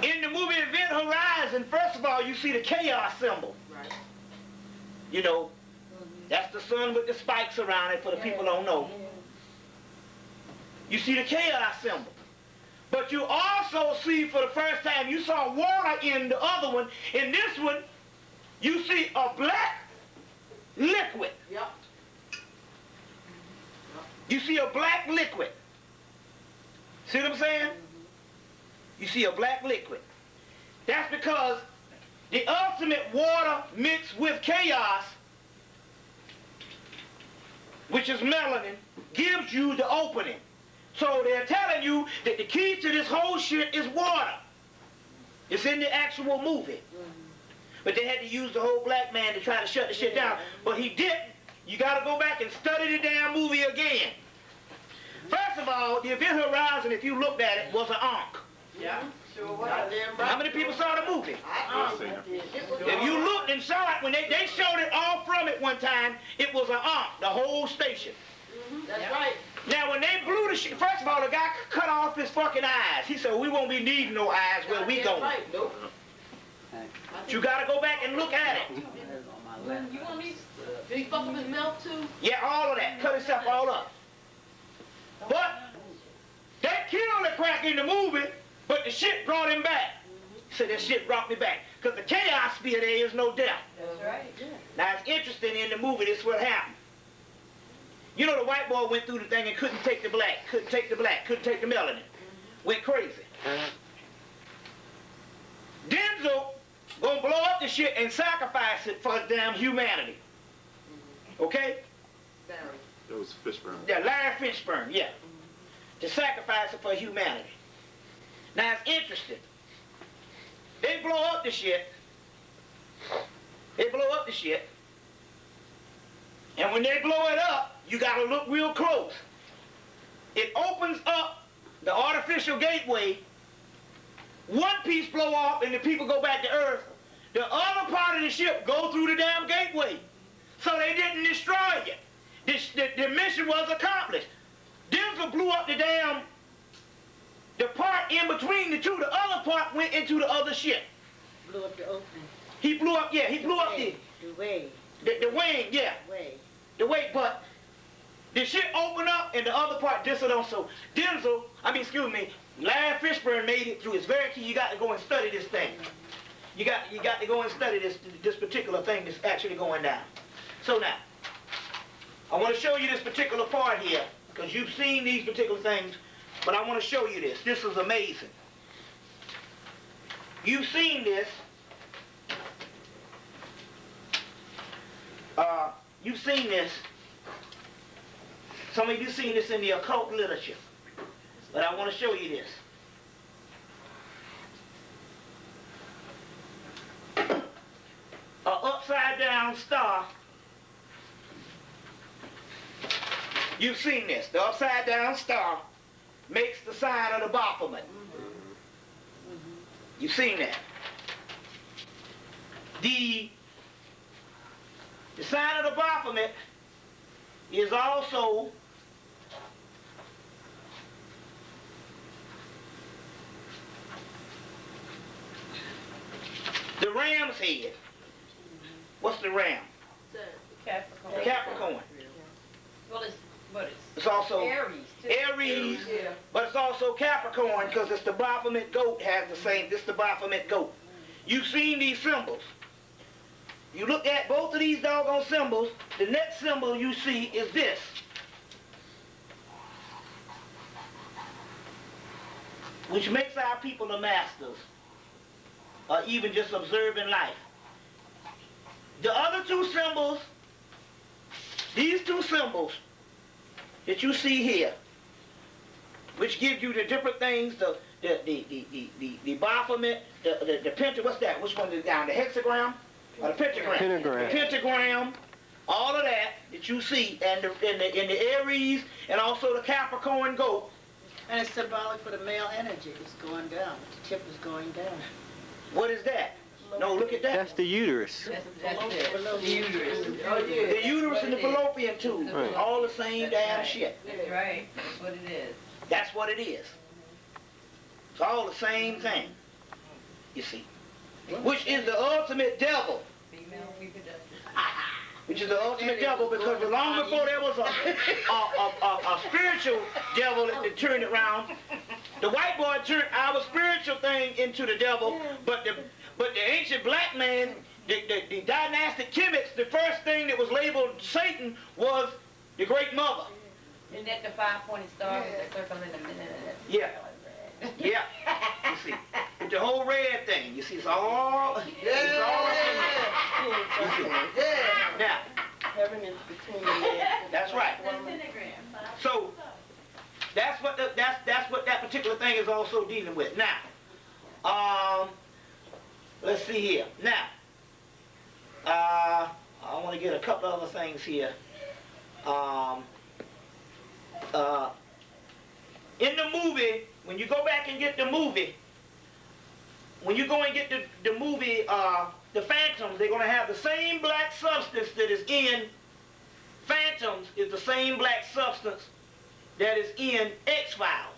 In the movie Event Horizon, first of all, you see the chaos symbol. Right. You know, that's the sun with the spikes around it for the people who don't know. You see the chaos symbol. But you also see for the first time, you saw water in the other one. In this one, you see a black liquid. Yep. You see a black liquid. See what I'm saying? You see a black liquid. That's because the ultimate water mixed with chaos which is melanin, gives you the opening. So they're telling you that the key to this whole shit is water. It's in the actual movie. But they had to use the whole black man to try to shut the shit down. But he didn't. You got to go back and study the damn movie again. First of all, the event horizon, if you looked at it, was an arc. Yeah, sure was. How many people saw the movie? If you looked and saw it, when they showed it all from it one time, it was an arc, the whole station. That's right. Now, when they blew the shit, first of all, the guy cut off his fucking eyes. He said, we won't be needing no eyes where we going. Right. Nope. But you got to go back and look at it. You want me? Did he fuck up his mouth too? Yeah, all of that. Cut himself all up. But they killed the crack in the movie, but the shit brought him back. He said, that shit brought me back. Because the chaos sphere, there is no death. That's right. Now, it's interesting in the movie, this is what happened. You know, the white boy went through the thing and couldn't take the black, couldn't take the melanin. Went crazy. Denzel gonna blow up the shit and sacrifice it for damn humanity. Okay? That was Fishburne. Yeah, Larry Fishburne, yeah. To sacrifice it for humanity. Now, it's interesting. They blow up the shit. They blow up the shit. And when they blow it up, you gotta look real close. It opens up the artificial gateway. One piece blow off and the people go back to Earth. The other part of the ship go through the damn gateway. So they didn't destroy it. The mission was accomplished. Denzel blew up the part in between the two. The other part went into the other ship. Blew up the opening. He blew up, yeah, he blew up The way. the wing, yeah. Way. The way, but the shit opened up and the other part dissolved on. So Larry Fishburne made it through. It's very key. You got to go and study this thing. You got to go and study this particular thing that's actually going down. So now, I want to show you this particular part here, because you've seen these particular things, but I want to show you this. This is amazing. You've seen this. You've seen this. Some of you seen this in the occult literature, but I want to show you this. An upside down star. You've seen this. The upside down star makes the sign of the Baphomet. You've seen that. The sign of the Baphomet is also the ram's head. What's the ram? Capricorn. Capricorn. Well, It's also Aries, too. Aries, but it's also Capricorn, because it's the Baphomet goat has the same. This is the Baphomet goat. You've seen these symbols. You look at both of these doggone symbols, the next symbol you see is this. Which makes our people the masters, or even just observing life. The other two symbols, these two symbols that you see here, which give you the different things, the Baphomet, the pentagram, what's that? Which one is down? The hexagram? Or the pentagram? Pentagram. The pentagram, all of that you see, and in the Aries, and also the Capricorn goat. And it's symbolic for the male energy. It's going down. The tip is going down. What is that? No, look at that. That's the uterus. That's it. The uterus. The uterus and the fallopian tube. Right. All the same damn shit. That's right. That's what it is. That's what it is. It's all the same thing. You see. Which is the ultimate devil. Female reproductive. Which is the ultimate devil, because long before there was a spiritual devil that turned it around, the white boy turned our spiritual thing into the devil, but the ancient black man, the dynastic Kemetic, the first thing that was labeled Satan was the Great Mother. Isn't that the 5-pointed star with the circle in the middle? Yeah. Yeah. You see. With the whole red thing. You see, it's all up in there. You see. Now, Heaven is between the man. That's right. So that's what that particular thing is also dealing with. Now, let's see here. Now, I want to get a couple other things here. In the movie, when you go back and get the movie, when you go and get the movie, the Phantoms, they're going to have the same black substance that is in Phantoms is the same black substance that is in X-Files.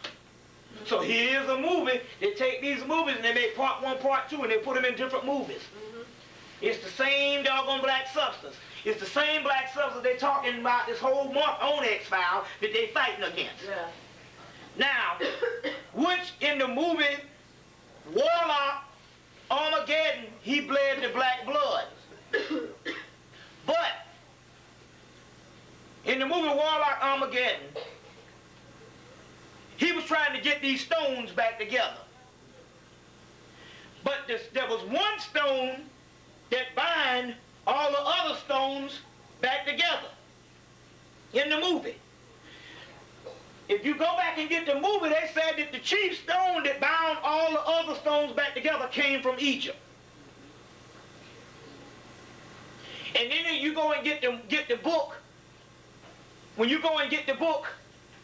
So here's a movie. They take these movies and they make part 1, part 2, and they put them in different movies. It's the same doggone black substance. It's the same black substance they're talking about this whole month on X-Files that they're fighting against. Yeah. Now, which in the movie Warlock, Armageddon, he bled the black blood. But in the movie Warlock, Armageddon, he was trying to get these stones back together. But there was one stone that bind all the other stones back together in the movie. If you go back and get the movie, they said that the chief stone that bound all the other stones back together came from Egypt. And then you go and get the book. When you go and get the book,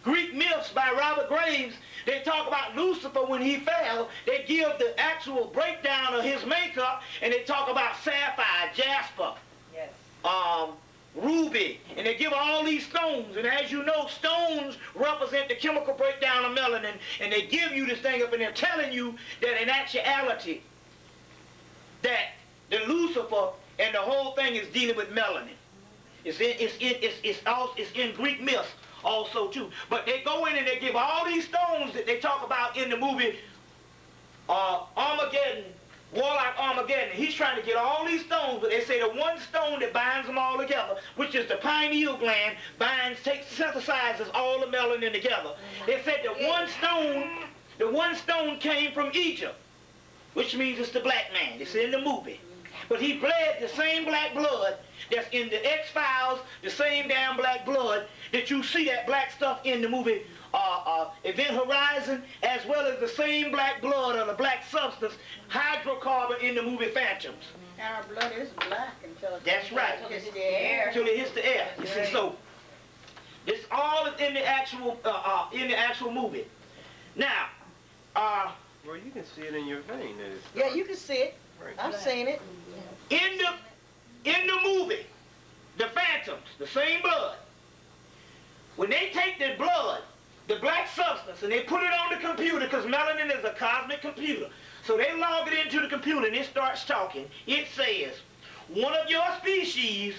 Greek Myths by Robert Graves, they talk about Lucifer when he fell. They give the actual breakdown of his makeup, and they talk about sapphire, jasper, Yes. ruby, and they give all these stones. And as you know, stones represent the chemical breakdown of melanin, and they give you this thing up and they're telling you that in actuality, that the Lucifer and the whole thing is dealing with melanin. It's in Greek myths also too. But they go in and they give all these stones that they talk about in the movie Armageddon, Warlock Armageddon. He's trying to get all these stones, but they say the one stone that binds them all together, which is the pineal gland, synthesizes all the melanin together. They said the one stone came from Egypt, which means it's the black man. It's in the movie. But he bled the same black blood that's in the X-Files, the same damn black blood that you see that black stuff in the movie Event Horizon, as well as the same black blood or the black substance, hydrocarbon in the movie Phantoms. Our blood is black until it That's right. hits the air. Until it hits the air. You see, so this all is in the actual movie. Now, Well, you can see it in your vein. Yeah, you can see it. Right. I've seen it. in the movie, the Phantoms, the same blood, when they take the blood, the black substance, and they put it on the computer, because melanin is a cosmic computer, so they log it into the computer and it starts talking. It says, one of your species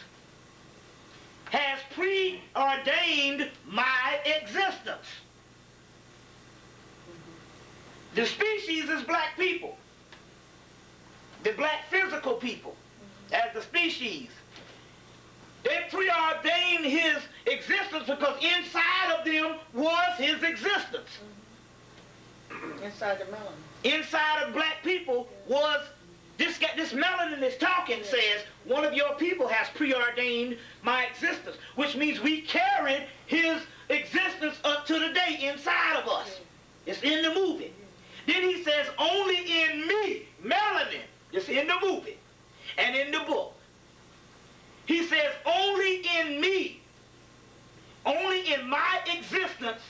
has preordained my existence. The species is black people. The black physical people as the species. They preordained his existence because inside of them was his existence. Inside the melanin. Inside of black people was this melanin that's talking says, one of your people has preordained my existence, which means we carried his existence up to the day inside of us. It's in the movie. Then he says, only in me, melanin, it's in the movie and in the book. He says, only in me, only in my existence,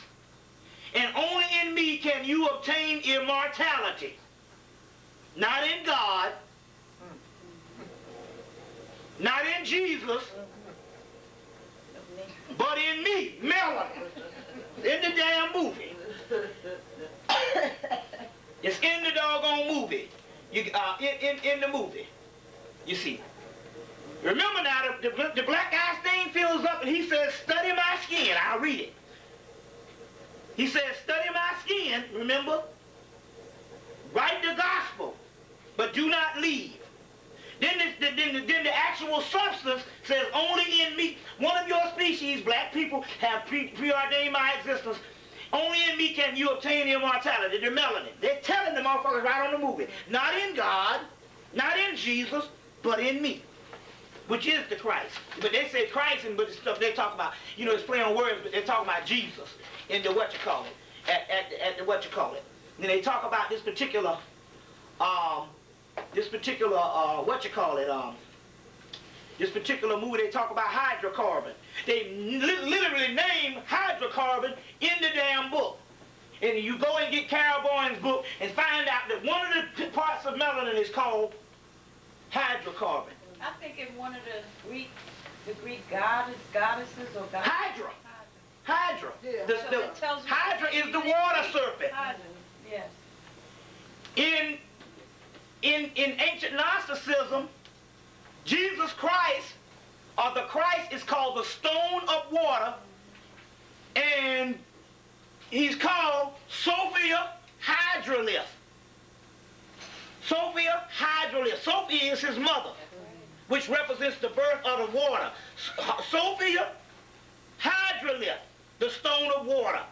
and only in me can you obtain immortality. Not in God, not in Jesus, but in me, melanin, in the damn movie. It's in the doggone movie. In the movie, you see. Remember now, the black guy thing fills up and he says, study my skin. I'll read it. He says, study my skin, remember? Write the gospel, but do not leave. Then the actual substance says, only in me, one of your species, black people, have preordained my existence. Only in me can you obtain immortality, the melanin. They're telling the motherfuckers right on the movie. Not in God, not in Jesus, but in me. which is the Christ. But they say Christ, but the stuff they talk about, you know, it's playing on words, but they're talking about Jesus in the at the And they talk about this particular this particular movie. They talk about hydrocarbon. They literally name hydrocarbon in the damn book. And you go and get Carol Boyne's book and find out that one of the parts of melanin is called hydrocarbon. I think in one of the Greek goddesses or goddesses. Hydra. Yeah. Hydra is the water serpent. Hydra, yes. In ancient Gnosticism, Jesus Christ, or the Christ, is called the stone of water, and he's called Sophia Hydralith. Sophia Hydralith. Sophia is his mother, which represents the birth of the water. Sophia Hydralith, the stone of water.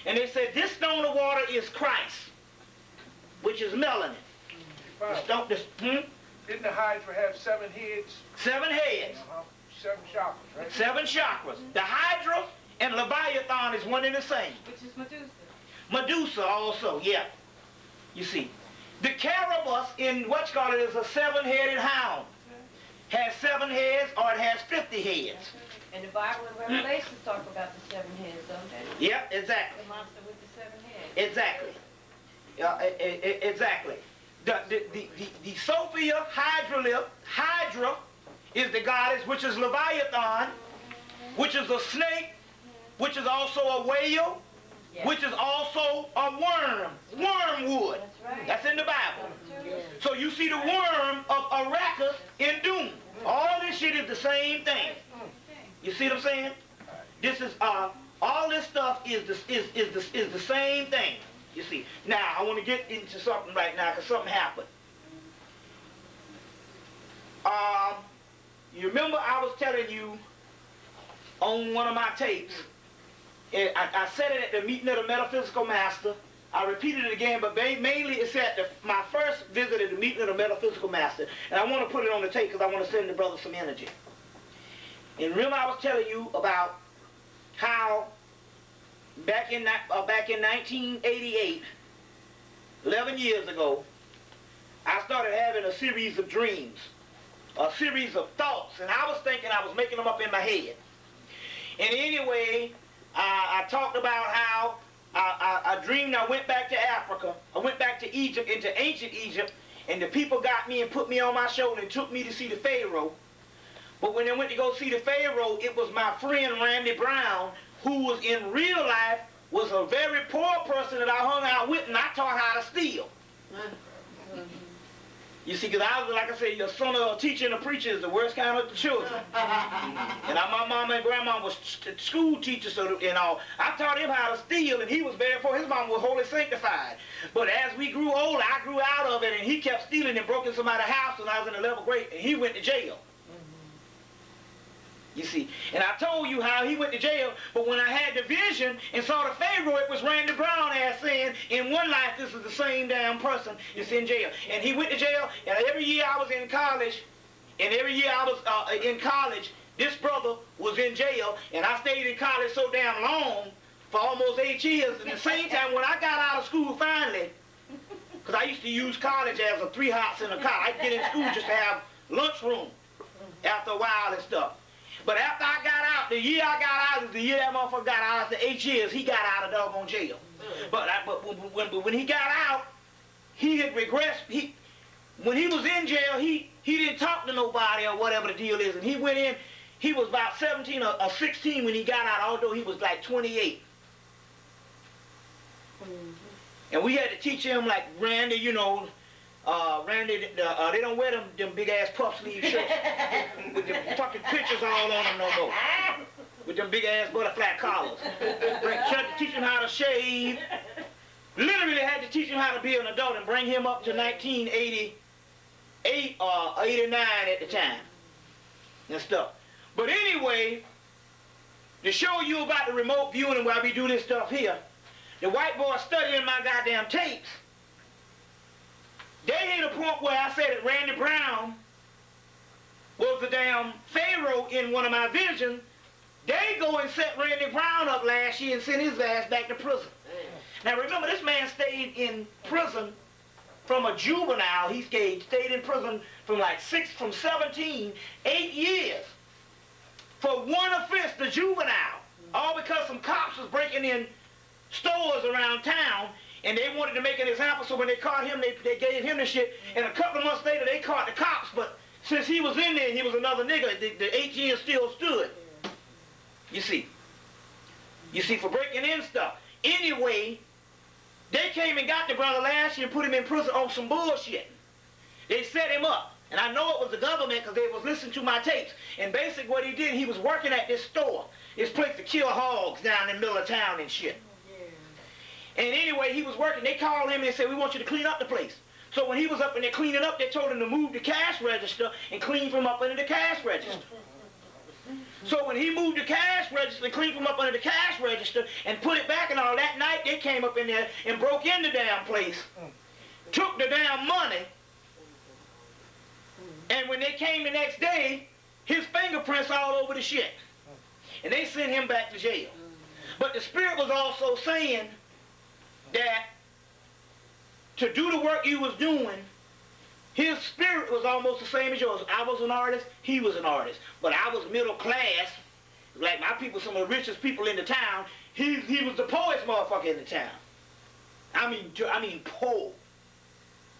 And they said this stone of water is Christ, which is melanin. Didn't the Hydra have 7 heads? 7 heads. 7 chakras, right? 7 chakras. The Hydra and Leviathan is one and the same. Which is Medusa. Medusa also, yeah. You see. The Carabus in is a 7-headed hound. Has 7 heads or it has 50 heads. And the Bible and Revelations talk about the 7 heads, don't they? Yeah, exactly. The monster with the 7 heads. Exactly. Exactly. The Sophia Hydralith, Hydra is the goddess, which is Leviathan, which is a snake, which is also a whale, yes, which is also a worm, wormwood. That's right. That's in the Bible. So you see the worm of Arrakis in Doom. All this shit is the same thing. You see what I'm saying? This is all this stuff is the same thing. You see. Now I want to get into something right now because something happened. You remember I was telling you on one of my tapes. I said it at the meeting of the metaphysical master. I repeated it again, but mainly it's at my first visit at the meeting of the metaphysical master. And I want to put it on the tape because I want to send the brother some energy. And remember I was telling you about how back in 1988, 11 years ago, I started having a series of dreams, a series of thoughts, and I was thinking I was making them up in my head. And anyway, I talked about how I dreamed I went back to Africa. I went back to Egypt, into ancient Egypt, and the people got me and put me on my shoulder and took me to see the Pharaoh. But when they went to go see the Pharaoh, it was my friend Randy Brown, who was in real life, was a very poor person that I hung out with, and I taught how to steal. You see, because I was, like I said, your son of a teacher and a preacher is the worst kind of the children. And my mama and grandma was school teachers, so you know, I taught him how to steal, and he was very poor. His mama was holy sanctified. But as we grew older, I grew out of it, and he kept stealing and broke in somebody's house when I was in the 11th grade, and he went to jail. You see, and I told you how he went to jail, but when I had the vision and saw the Pharaoh, it was Randy Brown as saying, in one life, this is the same damn person that's in jail. And he went to jail, and every year I was in college, this brother was in jail, and I stayed in college so damn long, for almost 8 years. And at the same time, when I got out of school finally, because I used to use college as a 3 hots in a car, I'd get in school just to have lunchroom after a while and stuff. But after I got out, the year I got out is the year that motherfucker got out. After 8 years, he got out of doggone jail. But when he got out, he had regressed. When he was in jail, he didn't talk to nobody or whatever the deal is. And he went in, he was about 17 or 16 when he got out, although he was like 28. And we had to teach him, like Randy, you know, Randy, they don't wear them big ass puff sleeve shirts with the fucking pictures all on them no more. With them big ass butterfly collars. Tried to teach him how to shave. Literally had to teach him how to be an adult and bring him up to 1988 or 89 at the time and stuff. But anyway, to show you about the remote viewing and why we do this stuff here, the white boy studying my goddamn tapes. They hit a point where I said that Randy Brown was the damn Pharaoh in one of my visions. They go and set Randy Brown up last year and send his ass back to prison. Now remember, this man stayed in prison from a juvenile. He stayed in prison from 17, 8 years for one offense, the juvenile. All because some cops was breaking in stores around town and they wanted to make an example, so when they caught him, they gave him the shit, and a couple of months later they caught the cops, but since he was in there and he was another nigga, the 8 years still stood. You see, for breaking in stuff. Anyway, they came and got the brother last year and put him in prison on some bullshit. They set him up. And I know it was the government because they was listening to my tapes. And basically what he did, he was working at this store. This place to kill hogs down in the middle of town and shit. And anyway, he was working. They called him and they said, we want you to clean up the place. So when he was up in there cleaning up, they told him to move the cash register and clean from up under the cash register. So when he moved the cash register and cleaned from up under the cash register and put it back and all, that night they came up in there and broke in the damn place, took the damn money, and when they came the next day, his fingerprints all over the shit. And they sent him back to jail. But the spirit was also saying that to do the work you was doing, his spirit was almost the same as yours. I was an artist, he was an artist. But I was middle class, like my people, some of the richest people in the town. He was the poorest motherfucker in the town. I mean poor.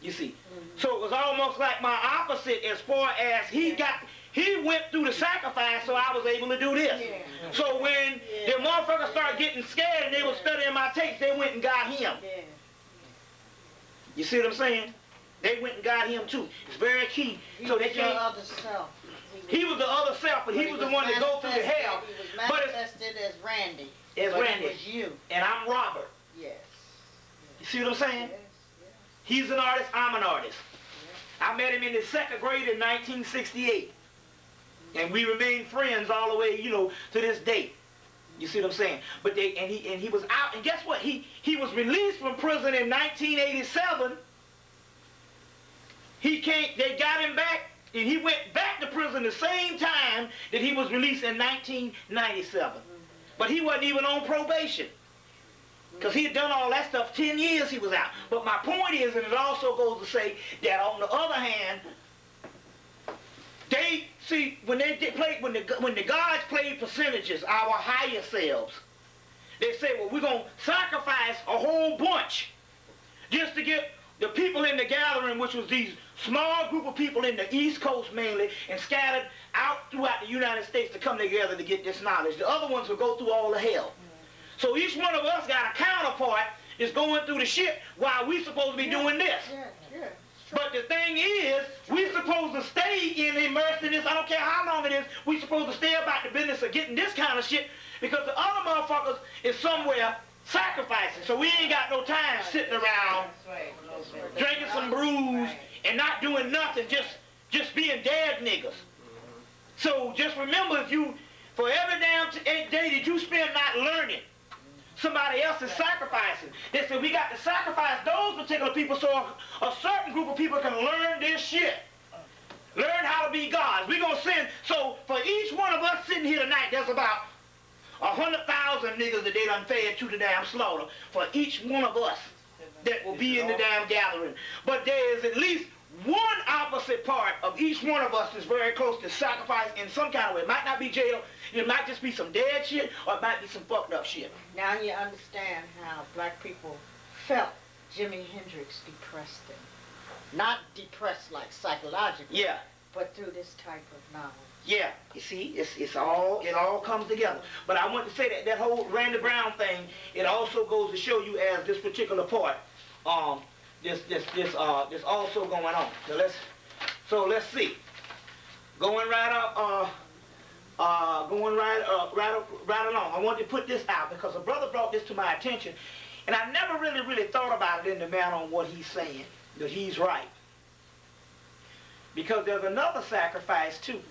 You see. So it was almost like my opposite as far as he went through the sacrifice so I was able to do this. Yeah. So when the motherfuckers started getting scared and they were studying my tapes, they went and got him. Yeah. You see what I'm saying? They went and got him too. It's very key. So they can't. Other self. He was the other self, but he was the one that go through the hell. He was manifested as Randy. As Randy. It was you. And I'm Robert. Yes. You see what I'm saying? Yes. He's an artist, I'm an artist. I met him in the second grade in 1968. And we remained friends all the way, to this date. You see what I'm saying? But he was out, and guess what? He was released from prison in 1987. They got him back, and he went back to prison the same time that he was released in 1997. But he wasn't even on probation. Because he had done all that stuff, 10 years he was out. But my point is, and it also goes to say, that on the other hand, they, see, when the gods played percentages, our higher selves, they say, well, we're going to sacrifice a whole bunch just to get the people in the gathering, which was these small group of people in the East Coast mainly, and scattered out throughout the United States to come together to get this knowledge. The other ones will go through all the hell. So each one of us got a counterpart that's going through the shit while we supposed to be doing this. Yeah. But the thing is, we supposed to stay immersed in this. I don't care how long it is. We supposed to stay about the business of getting this kind of shit because the other motherfuckers is somewhere sacrificing. So we ain't got no time sitting around drinking some brews and not doing nothing, just being dead niggas. So just remember, for every damn day that you spend not learning, somebody else is sacrificing. They said we got to sacrifice those particular people so a certain group of people can learn this shit. Learn how to be gods. We're going to send, so for each one of us sitting here tonight, there's about 100,000 niggas that they done fed to the damn slaughter for each one of us that will be in the damn gathering. But there is at least one opposite part of each one of us is very close to sacrifice in some kind of way. It might not be jail, it might just be some dead shit, or it might be some fucked up shit. Now you understand how black people felt Jimi Hendrix depressed them. Not depressed like psychologically, but through this type of knowledge. Yeah, you see, it all comes together. But I want to say that whole Randy Brown thing, it also goes to show you as this particular part, this also going on. So let's see. Going right along. I wanted to put this out because a brother brought this to my attention, and I never really thought about it in the manner on what he's saying, that he's right. Because there's another sacrifice too.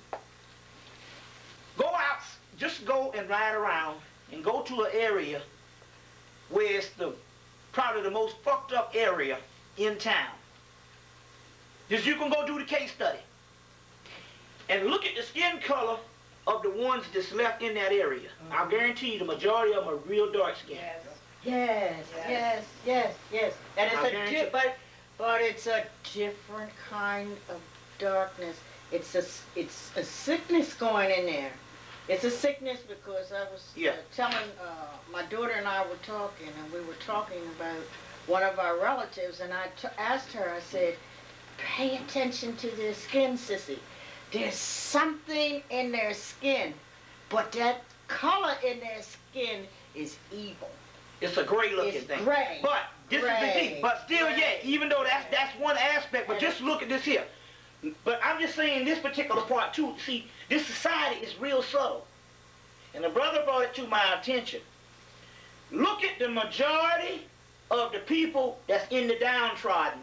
Go out, just go and ride around and go to an area where it's probably the most fucked up area in town. Just you can go do the case study. and look at the skin color of the ones that's left in that area. I'll guarantee you the majority of them are real dark skin. Yes, yes, yes, yes. And I'll it's guarantee- but it's a different kind of darkness. It's a sickness going in there. It's a sickness because I was telling, my daughter and I were talking, and we were talking about one of our relatives, and I asked her, I said, pay attention to their skin, sissy. There's something in their skin, but that color in their skin is evil. It's a gray looking It's thing. gray. But this is the thing. But still, Gray. even though that's one aspect, but just look at this here. But I'm just saying this particular part too. See, this society is real subtle. And the brother brought it to my attention. Look at the majority of the people that's in the downtrodden.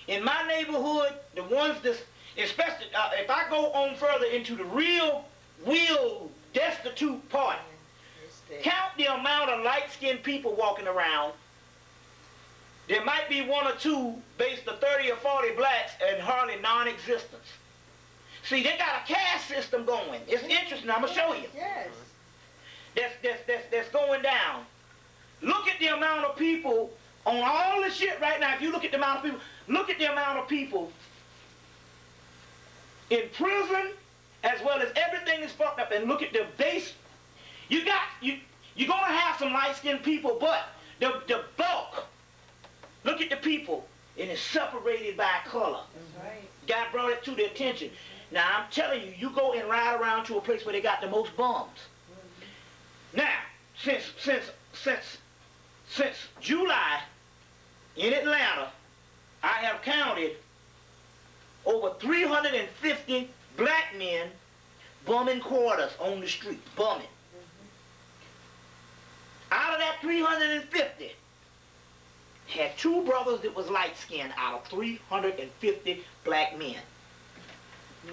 In my neighborhood, the ones that's, especially if I go on further into the real destitute part, count the amount of light-skinned people walking around. There might be one or two based on 30 or 40 blacks and hardly non-existence. See, they got a caste system going. It's interesting. I'm going to show you. Yes. That's going down. Look at the amount of people on all the shit right now. If you look at the amount of people, look at the amount of people in prison as well as everything is fucked up. And look at the base. You're going to have some light-skinned people, but the bulk, look at the people, and it's separated by color. That's right. God brought it to their attention. Now, I'm telling you, you go and ride around to a place where they got the most bums. Now, since July in Atlanta, I have counted over 350 black men bumming quarters on the street, bumming. Out of that 350, had two brothers that was light-skinned out of 350 black men.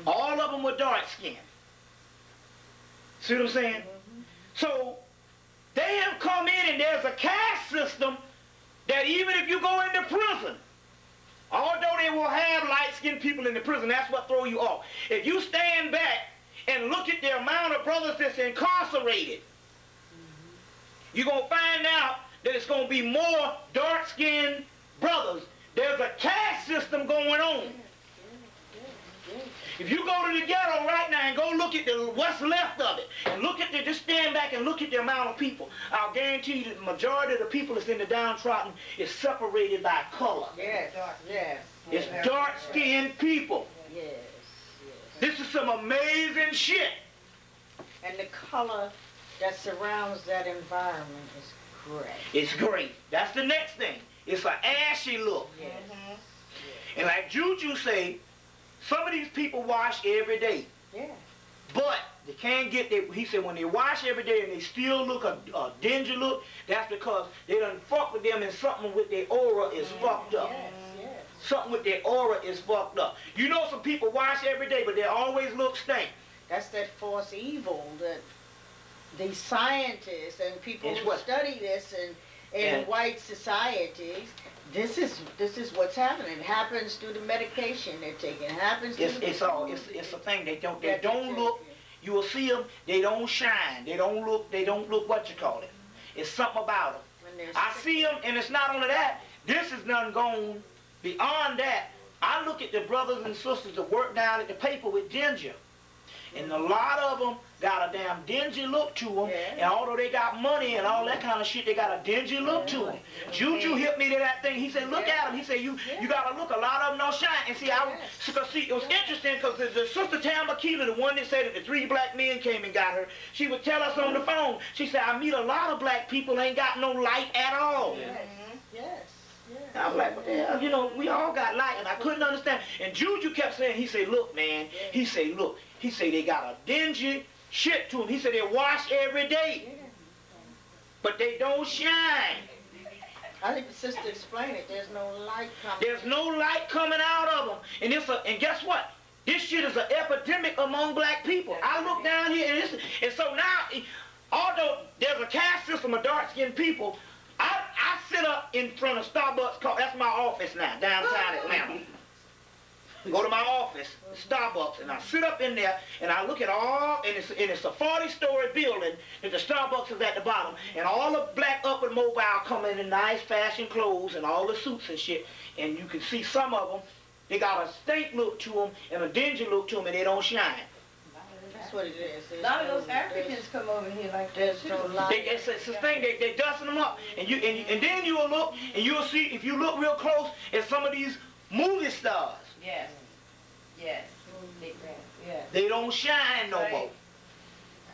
All of them were dark-skinned. See what I'm saying? So, they have come in and there's a caste system that even if you go into prison, although they will have light-skinned people in the prison, that's what throw you off. If you stand back and look at the amount of brothers that's incarcerated, you're going to find out that it's going to be more dark-skinned brothers. There's a caste system going on. If you go to the ghetto right now and go look at what's left of it, and look at just stand back and look at the amount of people, I'll guarantee you that the majority of the people that's in the downtrodden is separated by color. Yes, yes. It's dark-skinned people. Yes, yes. This is some amazing shit. And the color that surrounds that environment is gray. It's great. That's the next thing. It's an ashy look. Yes. And like Juju say, some of these people wash every day. Yeah. But they can't get there. He said when they wash every day and they still look a dingy look, that's because they done fuck with them and something with their aura is fucked up. Yes, yes. Something with their aura is fucked up. You know some people wash every day, but they always look stink. That's that force evil that these scientists and people It's who what- study this in white societies, this is what's happening. It happens through the medication they're taking. It happens through It's a thing. They don't look. You will see them. They don't shine. They don't look what you call it. It's something about them. when they're I sick. see them, and it's not only that. This is none gone beyond that. I look at the brothers and sisters that work down at the paper with ginger. And a lot of them got a damn dingy look to them. Yeah. And although they got money and all that kind of shit, they got a dingy look to them. Juju hit me to that thing. He said, look at them. He said, you got to look. A lot of them don't shine. And see, it was interesting because the sister Tambakila, the one that said that the 3 black men came and got her, she would tell us on the phone. She said, I meet a lot of black people ain't got no light at all. Yes, yes. I was like, what the hell? You know, we all got light, and I couldn't understand. And Juju kept saying, he said, look, man. He said, look. He said, they got a dingy shit to them. He said, they wash every day. But they don't shine. I think the sister explained it. There's no light coming. There's no light coming out of them. And guess what? This shit is an epidemic among black people. I look down here, and so now, although there's a caste system of dark-skinned people, I sit up in front of Starbucks. That's my office now, downtown Atlanta. go to my office, Starbucks, and I sit up in there and I look at all, and it's a 40-story building, and the Starbucks is at the bottom, and all the black upward mobile coming in nice fashion clothes and all the suits and shit, and you can see some of them, they got a stink look to them and a dingy look to them, and they don't shine. That's what it is. A lot of those Africans come over here like that too. It's a thing, they dusting them up, and then you'll look, and you'll see, if you look real close, at some of these movie stars. Yes. Yes. Big rat. Yeah. They don't shine no Right. more.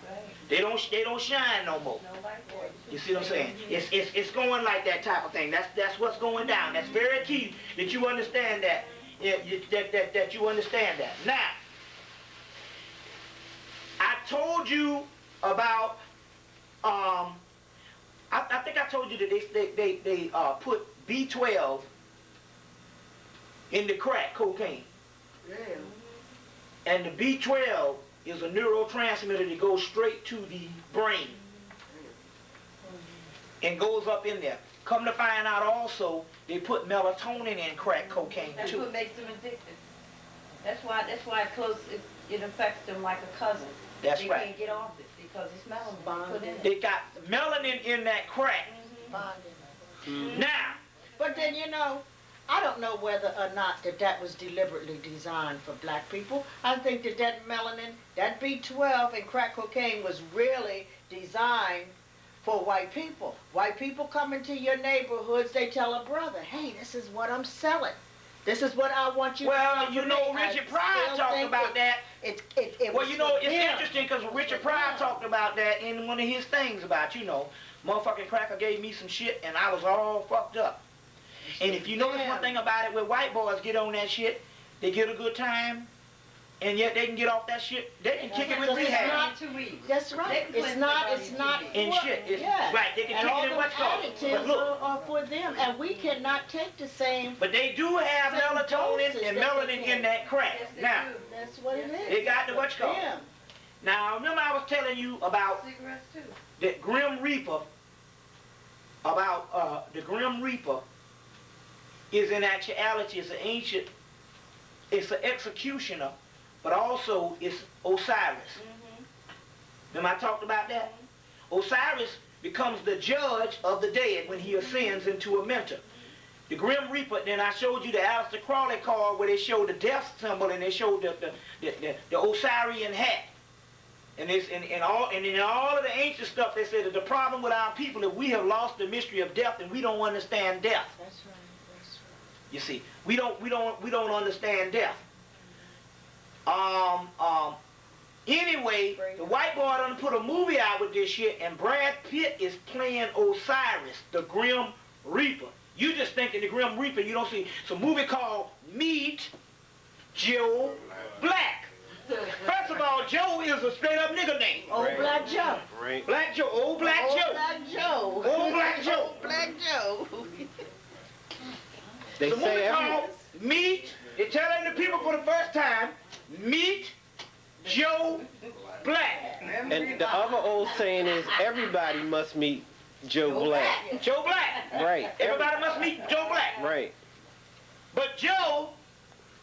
Right. They don't shine no more. No light for it. You see what I'm saying? It's going like that type of thing. That's what's going down. That's very key that you understand that. Yeah, that you understand that. Now, I told you about I think I told you that they put B12 in the crack cocaine. Yeah. And the B12 is a neurotransmitter that goes straight to the brain and goes up in there. Come to find out also, they put melatonin in crack cocaine That's too. what makes them addicted. That's why it affects them like a cousin. That's they right. can't get off it because it's melanin put in it. They got melanin in that crack. Now, But then, you know, I don't know whether or not that was deliberately designed for black people. I think that melanin, that B12 and crack cocaine was really designed for white people. White people come into your neighborhoods, they tell a brother, hey, this is what I'm selling. This is what I want you to well, sell you for know, me." I Richard Pryor still talked think about that. It Well, was you know, for it's them. interesting because Richard Pryor talked about that in one of his things about, you know, motherfucking cracker gave me some shit and I was all fucked up. And if you notice one thing about it, when white boys get on that shit, they get a good time, and yet they can get off that shit. They can kick it with Because it's rehab. not- 2 weeks. That's right. It's not And shit, it's right. They can and kick all it in them what's called. But additives look, are for them, and we cannot take the same. but they do have Same melatonin doses and that melanin they in can. that crack. Yes, they Now, do. That's what it is. they got the what's called. Them. Now, remember I was telling you about Cigarettes too. the Grim Reaper. About the Grim Reaper is in actuality it's an ancient, it's an executioner, but also it's Osiris. Remember I talked about that? Osiris becomes the judge of the dead when he ascends into a mentor. The Grim Reaper, then I showed you the Aleister Crowley card where they showed the death symbol and they showed the Osirian hat. And it's in all of the ancient stuff they said that the problem with our people is we have lost the mystery of death and we don't understand death. That's right. That's right. You see, we don't understand death. Anyway, the white boy done put a movie out with this shit, and Brad Pitt is playing Osiris, the Grim Reaper. You just thinking the Grim Reaper, you don't see. It's a movie called Meet Joe Black. First of all, Joe is a straight up nigga name. Old Black Joe. Right. Black Joe, old Black Old Joe. Black Joe. Old Black Joe. Old Black Joe. They The movie say called Meet, they're telling the people for the first time, Meet Joe Black. and the other old saying is everybody must meet Joe Black. Joe Black. Right. Everybody must meet Joe Black. Right. But Joe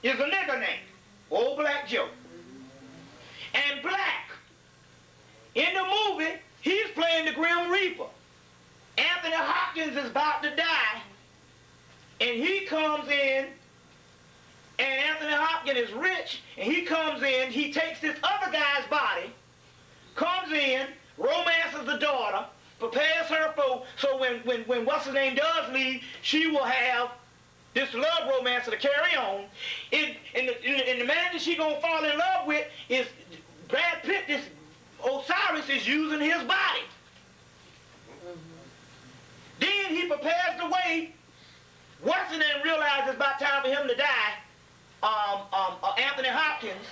is a nigga name. Old Black Joe. And Black, in the movie, he's playing the Grim Reaper. Anthony Hopkins is about to die, and he comes in, and Anthony Hopkins is rich, and he comes in, he takes this other guy's body, comes in, romances the daughter, prepares her for, so when what's-her-name does leave, she will have this love romance to carry on. And the man that she gonna fall in love with is Brad Pitt. This Osiris is using his body. Then he prepares the way. What's-her-name realizes it's about time for him to die. Anthony Hopkins.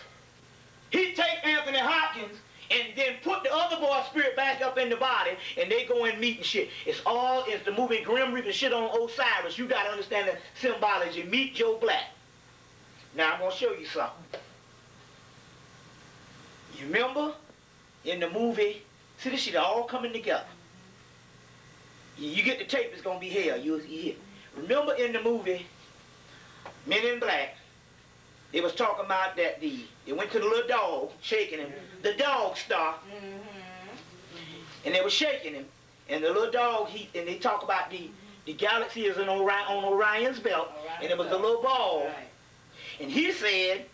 He takes Anthony Hopkins and then put the other boy's spirit back up in the body, and they go and meet and shit. It's the movie Grim Reaper shit on Osiris. You gotta understand the symbology. Meet Joe Black. Now I'm gonna show you something. You remember in the movie? See, this shit all coming together. You get the tape, it's gonna be hell. You hear. Remember in the movie Men in Black, They was talking about that it went to the little dog, shaking him. The dog stopped, and they were shaking him. And the little dog, and they talk about the galaxy is on Orion's belt, and it was the little ball. Right. And he said,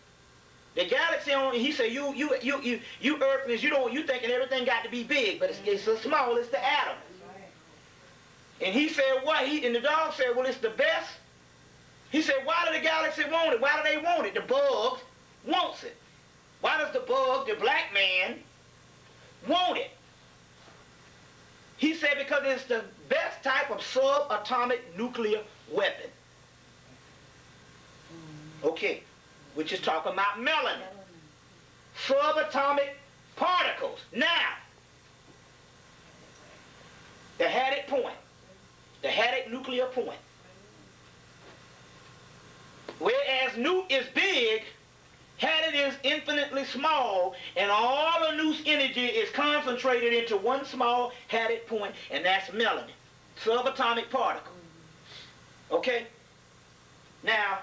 the galaxy he said, you Earthlings, you thinking everything got to be big, but it's so small, it's the atom. And he said, what? And the dog said, well, it's the best. He said, why do the galaxy want it? Why do they want it? The bug wants it. Why does the bug, the black man, want it? He said, because it's the best type of subatomic nuclear weapon. Okay, which is talking about melanin. Subatomic particles. Now, the Haddock point, the Haddock nuclear point. Whereas nu is big, Haddock is infinitely small, and all the loose energy is concentrated into one small Haddock point, and that's melanin, subatomic particle. Okay? Now,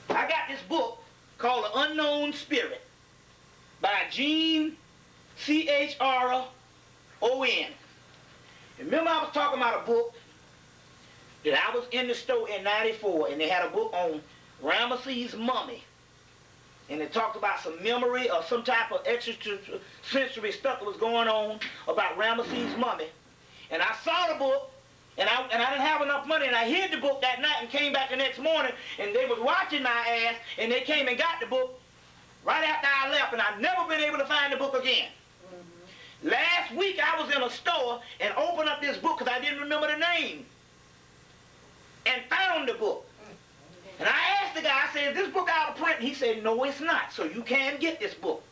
I got this book called The Unknown Spirit by Gene Chron. Remember I was talking about a book that I was in the store in '94, and they had a book on Ramesses' mummy. And it talked about some memory or some type of extrasensory stuff that was going on about Ramesses' mummy. And I saw the book, and I didn't have enough money, and I hid the book that night and came back the next morning, and they was watching my ass, and they came and got the book right after I left, and I've never been able to find the book again. Last week I was in a store and opened up this book because I didn't remember the name, and found the book. And I asked the guy, I said, is this book out of print? He said, no, it's not, so you can get this book.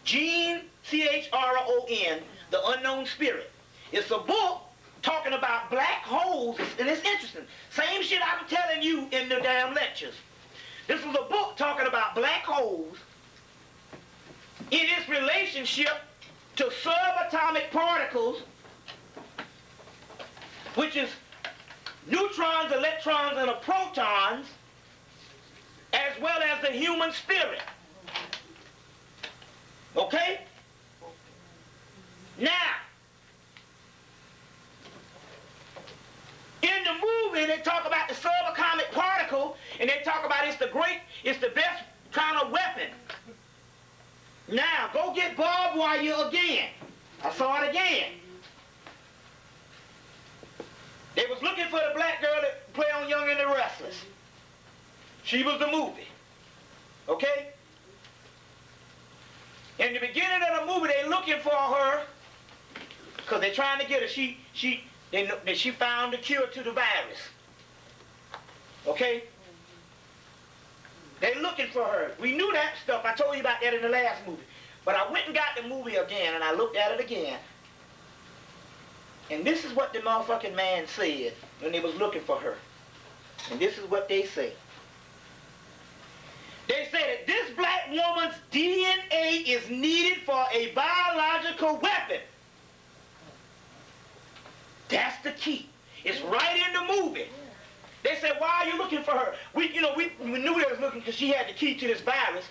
Gene Chron, The Unknown Spirit. It's a book talking about black holes, and it's interesting. Same shit I'm telling you in the damn lectures. This is a book talking about black holes in its relationship to subatomic particles, which is neutrons, electrons, and protons, as well as the human spirit. Okay? Now, in the movie, they talk about the subatomic particle, and they talk about it's the best kind of weapon. Now, go get barbed wire again. I saw it again. They was looking for the black girl that played on Young and the Restless. She was the movie. Okay? In the beginning of the movie, they looking for her because they're trying to get her. She found the cure to the virus. Okay? They looking for her. We knew that stuff. I told you about that in the last movie. But I went and got the movie again, and I looked at it again. And this is what the motherfucking man said when they was looking for her. And this is what they say. They say that this black woman's DNA is needed for a biological weapon. That's the key. It's right in the movie. They said, why are you looking for her? We knew they was looking because she had the key to this virus.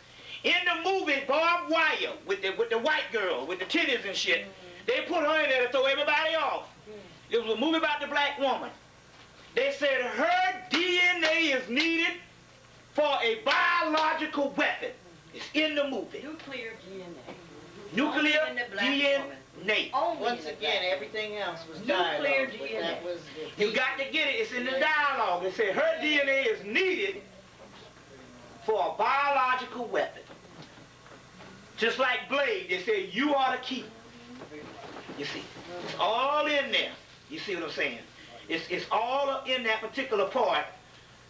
In the movie, barbed wire with the white girl, with the titties and shit, they put her in there to throw everybody off. It was a movie about the black woman. They said her DNA is needed for a biological weapon. It's in the movie. Nuclear DNA. Nuclear Only in the black DNA. Only Once in the again, black everything else was Nuclear dialogue, but DNA. that was the You got to get it. It's in the dialogue. They said her DNA is needed for a biological weapon. Just like Blade, they say you are the key. You see, it's all in there. You see what I'm saying? It's all in that particular part.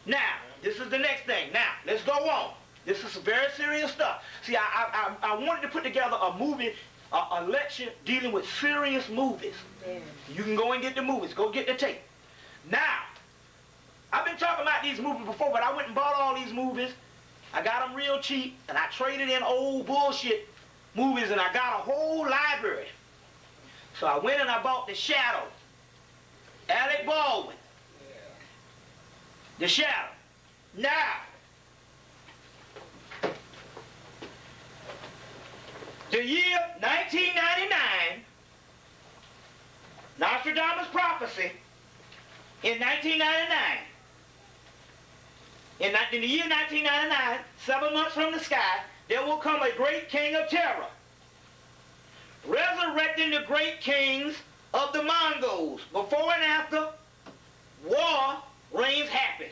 Now, this is the next thing. Now, let's go on. This is very serious stuff. See, I wanted to put together a movie, a lecture dealing with serious movies. You can go and get the movies. Go get the tape. Now, I've been talking about these movies before, but I went and bought all these movies. I got them real cheap, and I traded in old bullshit movies, and I got a whole library. So I went and I bought The Shadow. Alec Baldwin. The Shadow. Now, the year 1999, Nostradamus' prophecy in 1999. In the year 1999, 7 months from the sky, there will come a great king of terror, resurrecting the great kings of the Mongols. Before and after, war reigns happy.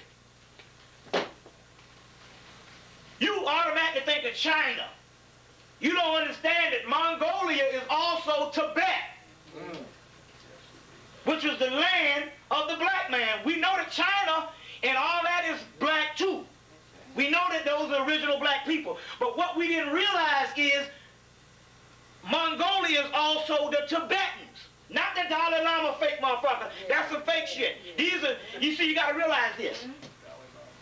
You automatically think of China. You don't understand that Mongolia is also Tibet, which was the land of the black man. We know that China and all that is black too. We know that those are original black people. But what we didn't realize is Mongolia is also the Tibetans. Not the Dalai Lama fake motherfucker. That's some fake shit. These are, you see, you gotta realize this.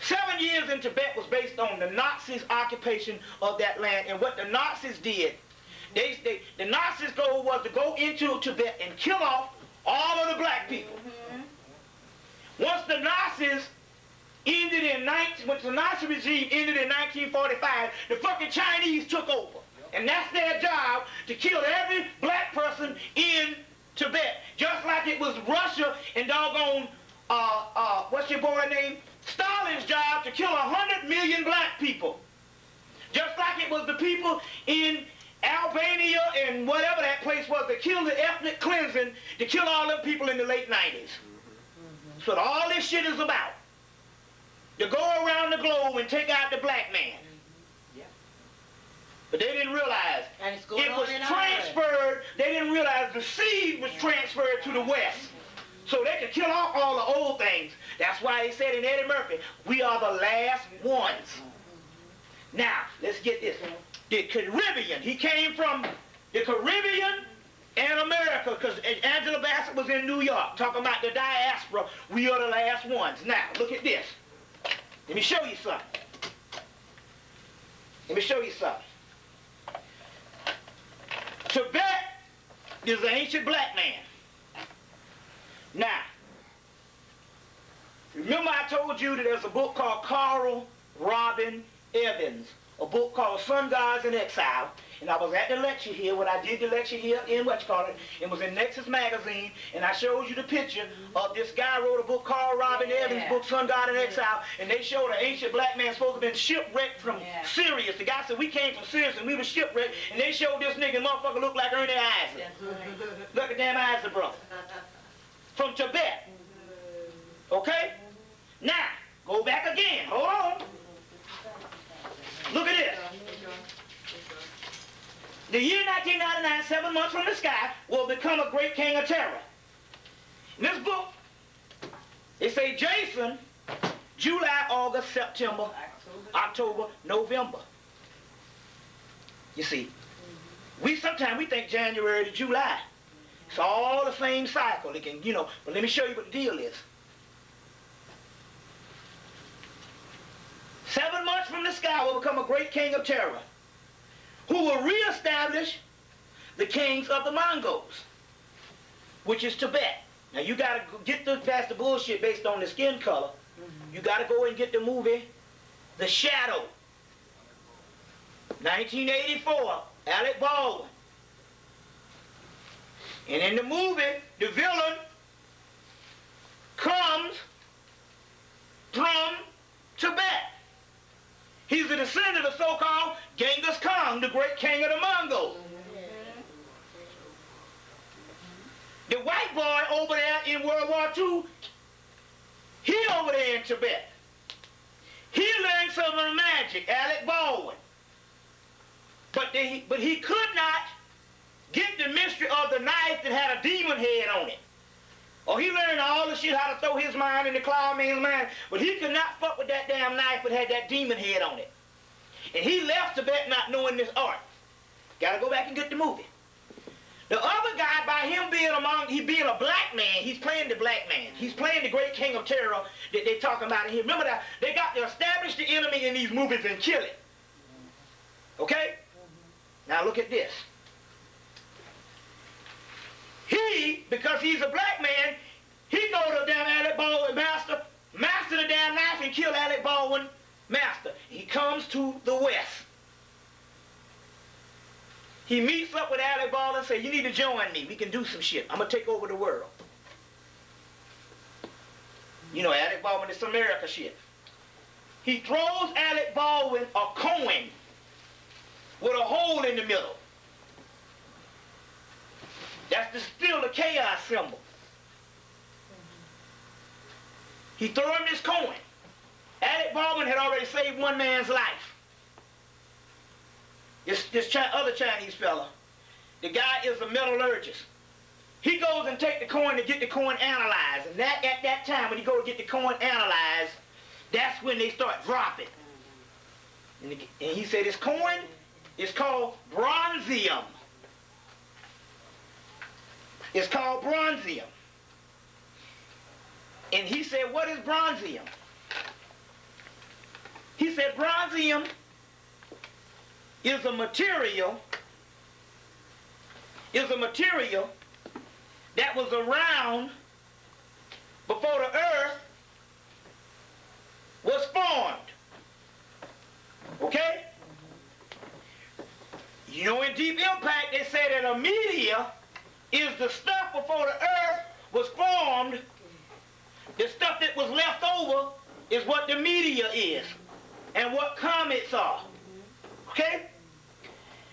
7 years in Tibet was based on the Nazis' occupation of that land, and what the Nazis did, the Nazis' goal was to go into Tibet and kill off all of the black people. Once the Nazis ended in once the Nazi regime ended in 1945, the fucking Chinese took over, and that's their job, to kill every black person in Tibet, just like it was Russia and doggone what's your boy name? Stalin's job to kill 100 million black people. Just like it was the people in Albania and whatever that place was to kill the ethnic cleansing, to kill all them people in the late 90s. That's what all this shit is about. To go around the globe and take out the black man. But they didn't realize it was transferred. They didn't realize the seed was transferred to the West, so they could kill off all the old things. That's why he said in Eddie Murphy, we are the last ones. Now, let's get this. The Caribbean, he came from the Caribbean and America, because Angela Bassett was in New York talking about the diaspora. We are the last ones. Now, look at this. Let me show you something. Let me show you something. Tibet is an ancient black man. Now, remember I told you that there's a book called Carl Robin Evans, a book called Sun Gods in Exile, and I was at the lecture here when I did the lecture here in it was in Nexus magazine, and I showed you the picture of this guy wrote a book, Carl Robin Evans' book, Sun God in Exile, and they showed an ancient black man supposed to have been shipwrecked from Sirius. The guy said, we came from Sirius and we were shipwrecked, and they showed this nigga motherfucker looked like Ernie Isaac. Look at damn Isaac, brother. From Tibet. Okay? Now, go back again. Hold on. Look at this. The year 1999, 7 months from the sky, will become a great king of terror. In this book, it say Jason, July, August, September, October, November. You see, sometimes we think January to July. It's all the same cycle. It can, but let me show you what the deal is. 7 months from the sky will become a great king of terror, who will reestablish the kings of the Mongols, which is Tibet. Now you gotta get past the bullshit based on the skin color. You gotta go and get the movie, The Shadow. 1984, Alec Baldwin. And in the movie, the villain comes from Tibet. He's the descendant of so-called Genghis Khan, the great king of the Mongols. The white boy over there in World War II, he over there in Tibet. He learned some of the magic, Alec Baldwin. But he could not get the mystery of the knife that had a demon head on it. Or he learned all the shit how to throw his mind in the cloud man's mind, but he could not fuck with that damn knife that had that demon head on it. And he left Tibet not knowing this art. Gotta go back and get the movie. The other guy, by him being being a black man, he's playing the black man. He's playing the great king of terror that they're talking about in here. Remember that they got to establish the enemy in these movies and kill it. Okay? Now look at this. He, because he's a black man, he go to damn Alec Baldwin, master, master the damn knife and kill Alec Baldwin, master. He comes to the West. He meets up with Alec Baldwin and says, you need to join me. We can do some shit. I'm going to take over the world. You know, Alec Baldwin is some America shit. He throws Alec Baldwin a coin with a hole in the middle. That's still the chaos symbol. He threw him this coin. Alec Baldwin had already saved one man's life. This other Chinese fella, the guy is a metallurgist. He goes and take the coin to get the coin analyzed. And at that time, when he go to get the coin analyzed, that's when they start dropping. And he said this coin is called bronzium. It's called bronzium. And he said, what is bronzium? He said, bronzium is a material that was around before the earth was formed. Okay? You know, in Deep Impact, they say that a meteor is the stuff before the earth was formed. The stuff that was left over is what the meteor is and what comets are. Okay?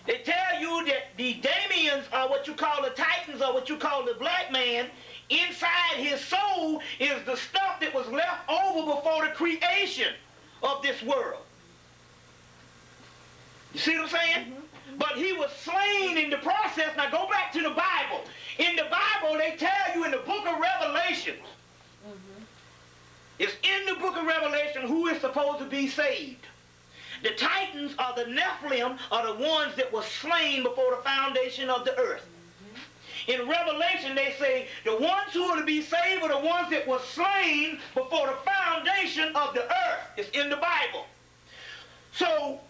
They tell you that the Damians are what you call the Titans, or what you call the black man. Inside his soul is the stuff that was left over before the creation of this world. You see what I'm saying? Mm-hmm. But he was slain in the process. Now go back to the Bible. In the Bible, they tell you in the book of Revelation, it's in the book of Revelation who is supposed to be saved. The Titans are the Nephilim, are the ones that were slain before the foundation of the earth. In Revelation, they say the ones who are to be saved are the ones that were slain before the foundation of the earth. It's in the Bible. So,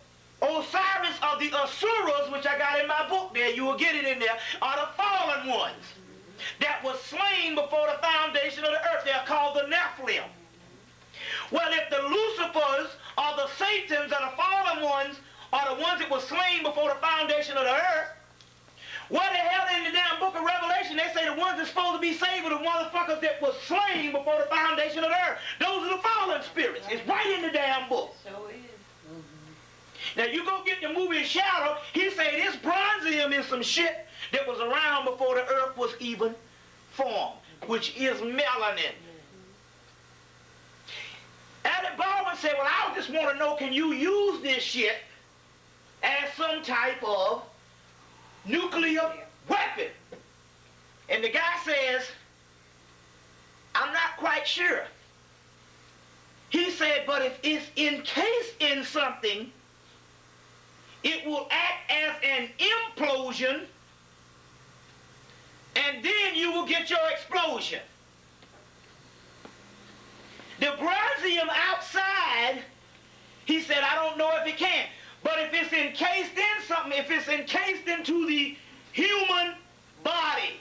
Osiris of the Asuras, which I got in my book there, you will get it in there, are the fallen ones that were slain before the foundation of the earth. They are called the Nephilim. Well, if the Lucifers or the Satans or the fallen ones are the ones that were slain before the foundation of the earth, what the hell in the damn book of Revelation, they say the ones that's supposed to be saved are the motherfuckers that were slain before the foundation of the earth. Those are the fallen spirits. It's right in the damn book. So it is. Now you go get the movie Shadow, he say this bronzium is some shit that was around before the earth was even formed, which is melanin. Alec Baldwin said, well, I just want to know, can you use this shit as some type of nuclear weapon? And the guy says, I'm not quite sure. He said, but if it's encased in something, it will act as an implosion, and then you will get your explosion. The bronzium outside, he said, I don't know if it can. But if it's encased in something, if it's encased into the human body,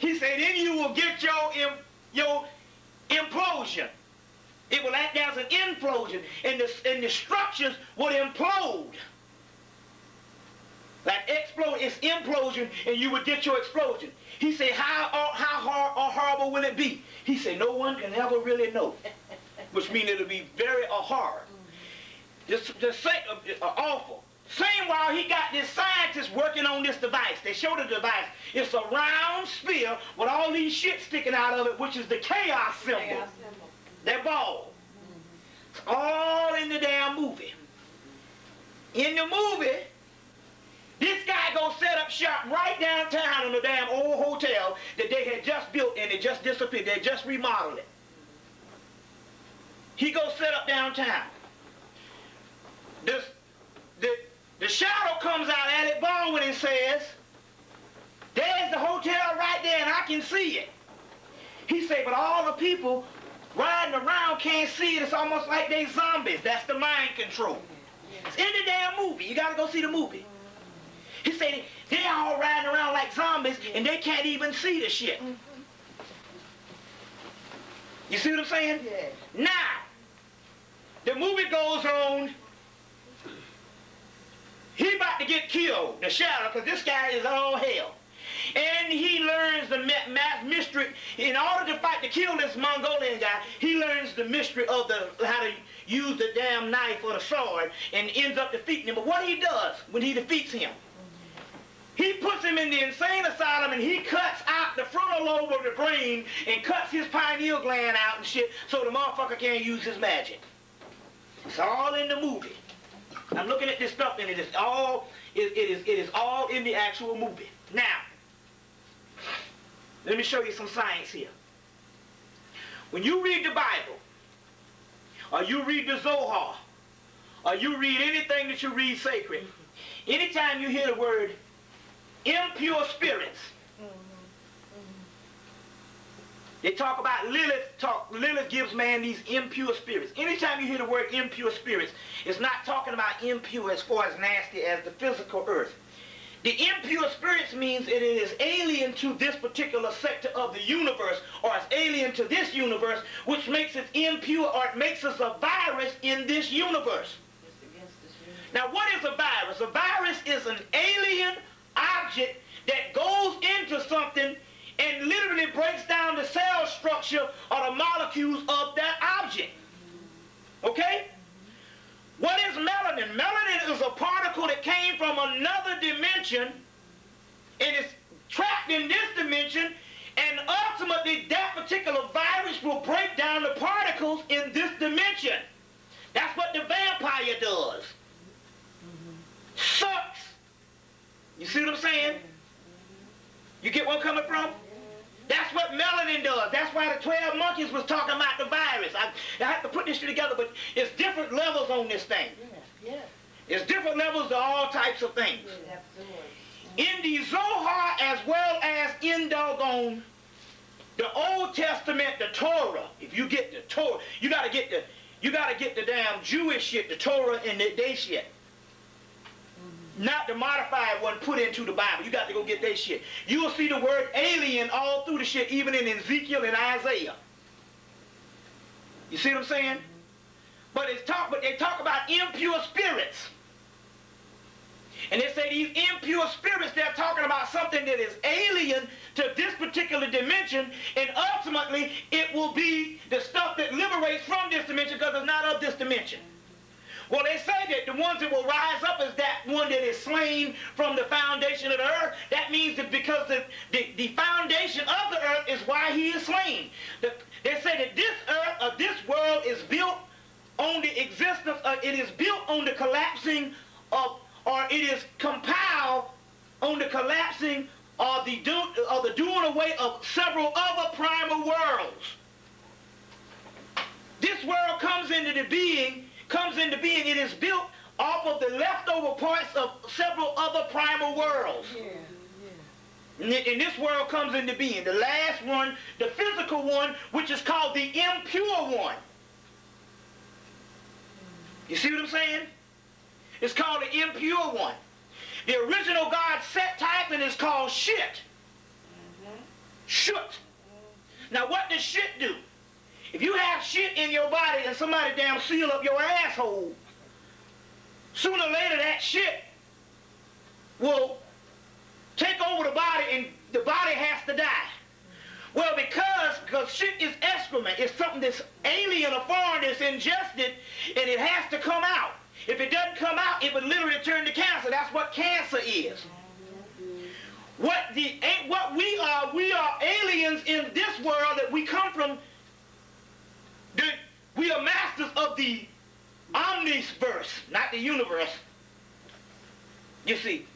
he said, then you will get your implosion. It will act as an implosion, and the structures would implode. Like explode, it's implosion, and you would get your explosion. He said, how hard or horrible will it be? He said, no one can ever really know, which means it'll be very hard. Just awful. Same while he got this scientist working on this device. They showed the device. It's a round sphere with all these shit sticking out of it, which is the chaos symbol. That ball. It's all in the damn movie. In the movie, this guy goes set up shop right downtown in the damn old hotel that they had just built, and it just disappeared. They just remodeled it. He goes set up downtown. The shadow comes out at Alec Baldwin and says, there's the hotel right there and I can see it. He said, but all the people riding around can't see it. It's almost like they zombies. That's the mind control. It's in the damn movie. You gotta go see the movie. He said, they're all riding around like zombies and they can't even see the shit. You see what I'm saying? Yeah. Now, the movie goes on. He about to get killed, the shadow, because this guy is all hell. And he learns the mystery. In order to kill this Mongolian guy, he learns the mystery of how to use the damn knife or the sword, and ends up defeating him. But what he does when he defeats him, he puts him in the insane asylum, and he cuts out the frontal lobe of the brain and cuts his pineal gland out and shit, so the motherfucker can't use his magic. It's all in the movie. I'm looking at this stuff, and it is all in the actual movie. Now, let me show you some science here. When you read the Bible, or you read the Zohar, or you read anything that you read sacred, anytime you hear the word impure spirits, they talk about Lilith. Lilith gives man these impure spirits. Anytime you hear the word impure spirits, it's not talking about impure as far as nasty as the physical earth. The impure spirits means it is alien to this particular sector of the universe, or it's alien to this universe, which makes it impure, or it makes us a virus in this universe. Now, what is a virus? A virus is an alien object that goes into something and literally breaks down the cell structure or the molecules of that object. Okay? What is melanin? Melanin is a particle that came from another dimension and is trapped in this dimension, and ultimately that particular virus will break down the particles in this dimension. That's what the vampire does. Sucks. You see what I'm saying? You get where I'm coming from? That's what melanin does. That's why the 12 monkeys was talking about the virus. I have to put this together, but it's different levels on this thing. Yeah. It's different levels of all types of things. Yeah. In the Zohar, as well as in doggone the Old Testament, the Torah. If you get the Torah, you gotta get the damn Jewish shit, the Torah and they shit. Not the modified one put into the Bible. You got to go get that shit. You'll see the word alien all through the shit, even in Ezekiel and Isaiah. You see what I'm saying? But they talk about impure spirits. And they say these impure spirits, they're talking about something that is alien to this particular dimension, and ultimately it will be the stuff that liberates from this dimension because it's not of this dimension. Well, they say that the ones that will rise up is that one that is slain from the foundation of the earth. That means that because the foundation of the earth is why he is slain. They say that this earth, or this world, is built on the existence of, it is built on the collapsing of, or it is compiled on the collapsing of the doing away of several other primal worlds. This world comes into being, it is built off of the leftover parts of several other primal worlds. And this world comes into being. The last one, the physical one, which is called the impure one. You see what I'm saying? It's called the impure one. The original God set type and is called shit. Shut. Now what does shit do? If you have shit in your body and somebody damn seal up your asshole, sooner or later that shit will take over the body and the body has to die. Well, because shit is excrement. It's something that's alien or foreign that's ingested, and it has to come out. If it doesn't come out, it would literally turn to cancer. That's what cancer is. What we are aliens in this world that we come from. We are masters of the omniverse, not the universe. You see.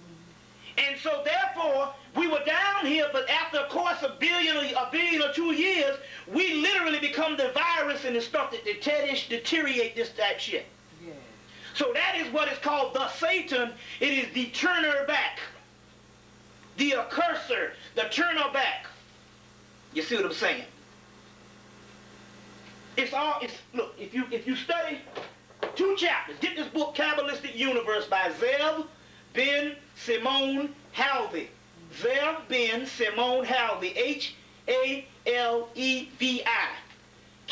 And so therefore, we were down here, but after a course of a billion or 2 years, we literally become the virus and the stuff that deteriorate this type shit. Yeah. So that is what is called the Satan. It is the turner back. The accursor, the turner back. You see what I'm saying? Look, if you study 2 chapters, get this book, Kabbalistic Universe by Zev Ben Simon Halvey. Zev Ben Simon Halvey, H-A-L-E-V-I.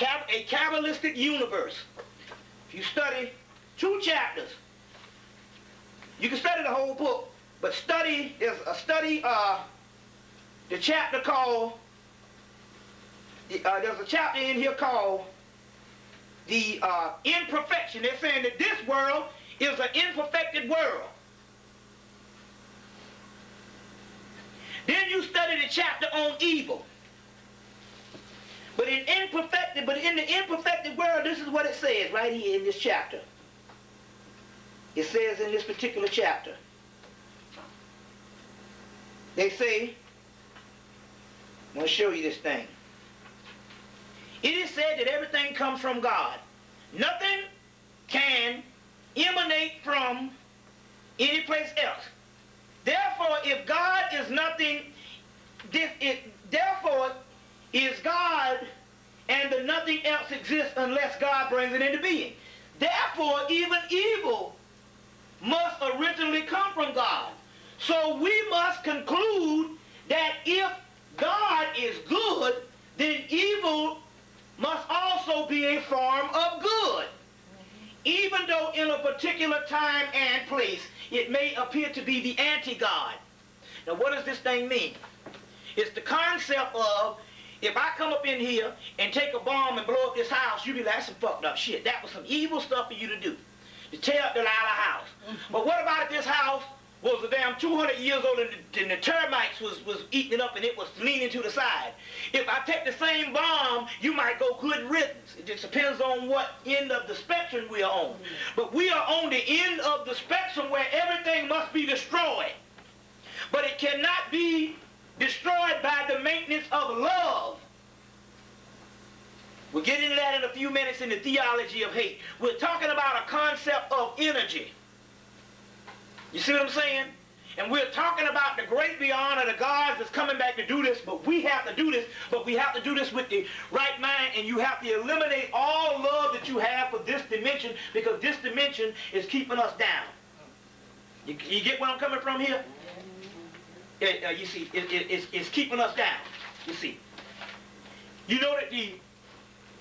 a Kabbalistic universe. If you study 2 chapters, you can study the whole book, but the chapter called, there's a chapter in here called the imperfection. They're saying that this world is an imperfected world. Then you study the chapter on evil. But in the imperfected world, this is what it says right here in this chapter. It says in this particular chapter, they say, I'm going to show you this thing. It is said that everything comes from God. Nothing can emanate from any place else. Therefore, if God is nothing, therefore is God, and the nothing else exists unless God brings it into being. Therefore, even evil must originally come from God. So we must conclude that if God is good, then evil must also be a form of good. Even though in a particular time and place, it may appear to be the anti-God. Now, what does this thing mean? It's the concept of, if I come up in here and take a bomb and blow up this house, you be like, that's some fucked up shit. That was some evil stuff for you to do, to tear up the Lila house. But what about if this house was a damn 200 years old and the termites was eating it up and it was leaning to the side? If I take the same bomb, you might go good riddance. It just depends on what end of the spectrum we are on. But we are on the end of the spectrum where everything must be destroyed. But it cannot be destroyed by the maintenance of love. We'll get into that in a few minutes in the theology of hate. We're talking about a concept of energy. You see what I'm saying? And we're talking about the great beyond of the gods that's coming back to do this, but we have to do this, but we have to do this with the right mind, and you have to eliminate all love that you have for this dimension, because this dimension is keeping us down. You get where I'm coming from here? You see, it's keeping us down, you see. You know that the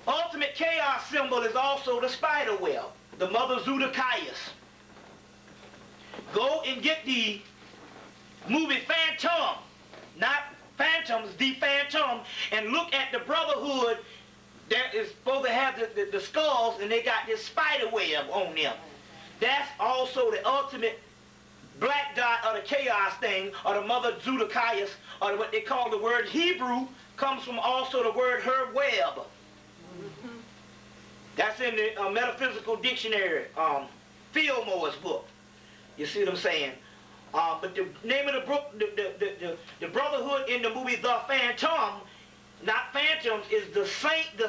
ultimate chaos symbol is also the spider web, the mother Zudicaius. Go and get the movie Phantom, not Phantoms, the Phantom, and look at the Brotherhood that is supposed to have the skulls, and they got this spider web on them. That's also the ultimate black dot of the chaos thing, or the mother Zudicaius, or what they call the word Hebrew, comes from also the word her web. That's in the metaphysical dictionary, Fillmore's book. You see what I'm saying? But the name of the book, the Brotherhood in the movie The Phantom, not Phantoms, is the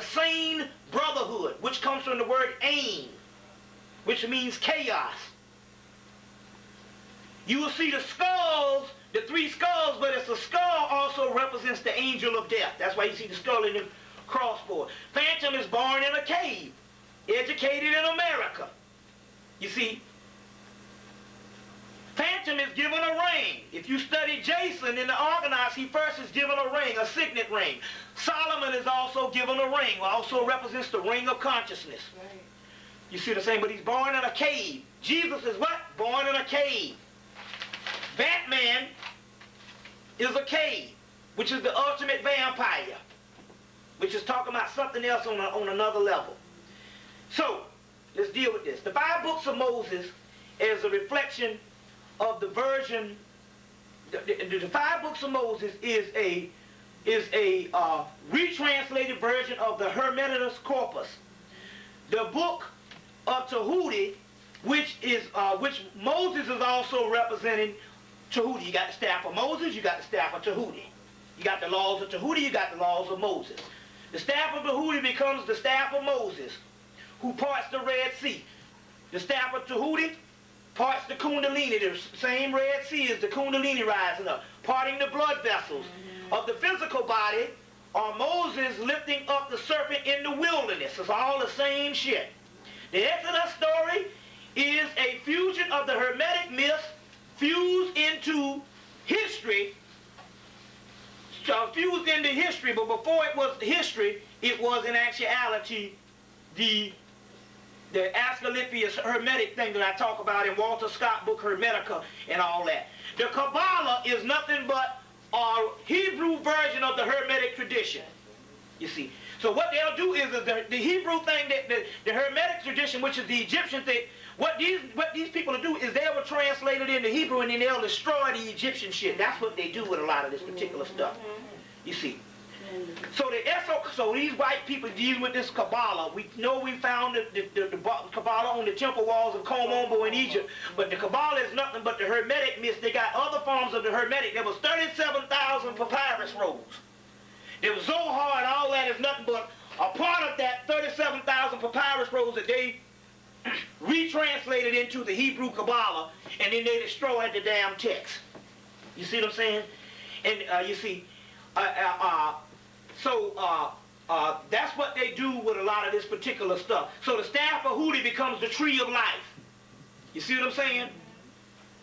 sane Brotherhood, which comes from the word ain, which means chaos. You will see the skulls, the 3 skulls, but it's a skull also represents the angel of death. That's why you see the skull in the crossbow. Phantom is born in a cave, educated in America. You see? Phantom is given a ring. If you study Jason in the Argonauts, he first is given a ring, a signet ring. Solomon is also given a ring, also represents the ring of consciousness. Right. You see the same, but he's born in a cave. Jesus is what? Born in a cave. Batman is a cave, which is the ultimate vampire, which is talking about something else on another level. So, let's deal with this. The 5 books of Moses is a reflection of the version, the 5 books of Moses is a retranslated version of the Hemmitt corpus. The book of Tahuti, which Moses is also representing Tahuti. You got the staff of Moses, you got the staff of Tahuti. You got the laws of Tahuti, you got the laws of Moses. The staff of Tahuti becomes the staff of Moses, who parts the Red Sea. The staff of Tahuti parts the Kundalini, the same Red Sea is the Kundalini rising up, parting the blood vessels of the physical body, or Moses lifting up the serpent in the wilderness. It's all the same shit. The Exodus story is a fusion of the Hermetic myths fused into history, but before it was history, it was in actuality the Asclepius Hermetic thing that I talk about in Walter Scott's book Hermetica and all that. The Kabbalah is nothing but a Hebrew version of the Hermetic tradition. You see. So what they'll do is the Hebrew thing, that the Hermetic tradition, which is the Egyptian thing, what these people will do is they will translate it into Hebrew and then they'll destroy the Egyptian shit. That's what they do with a lot of this particular stuff. You see. So these white people deal with this Kabbalah. We know we found the Kabbalah on the temple walls of Komombo in Egypt, but the Kabbalah is nothing but the Hermetic myths. They got other forms of the Hermetic. There was 37,000 papyrus rolls. There was Zohar and all that is nothing but a part of that 37,000 papyrus rolls that they retranslated into the Hebrew Kabbalah, and then they destroyed the damn text. You see what I'm saying? And you see, that's what they do with a lot of this particular stuff. So the staff of Hootie becomes the tree of life. You see what I'm saying?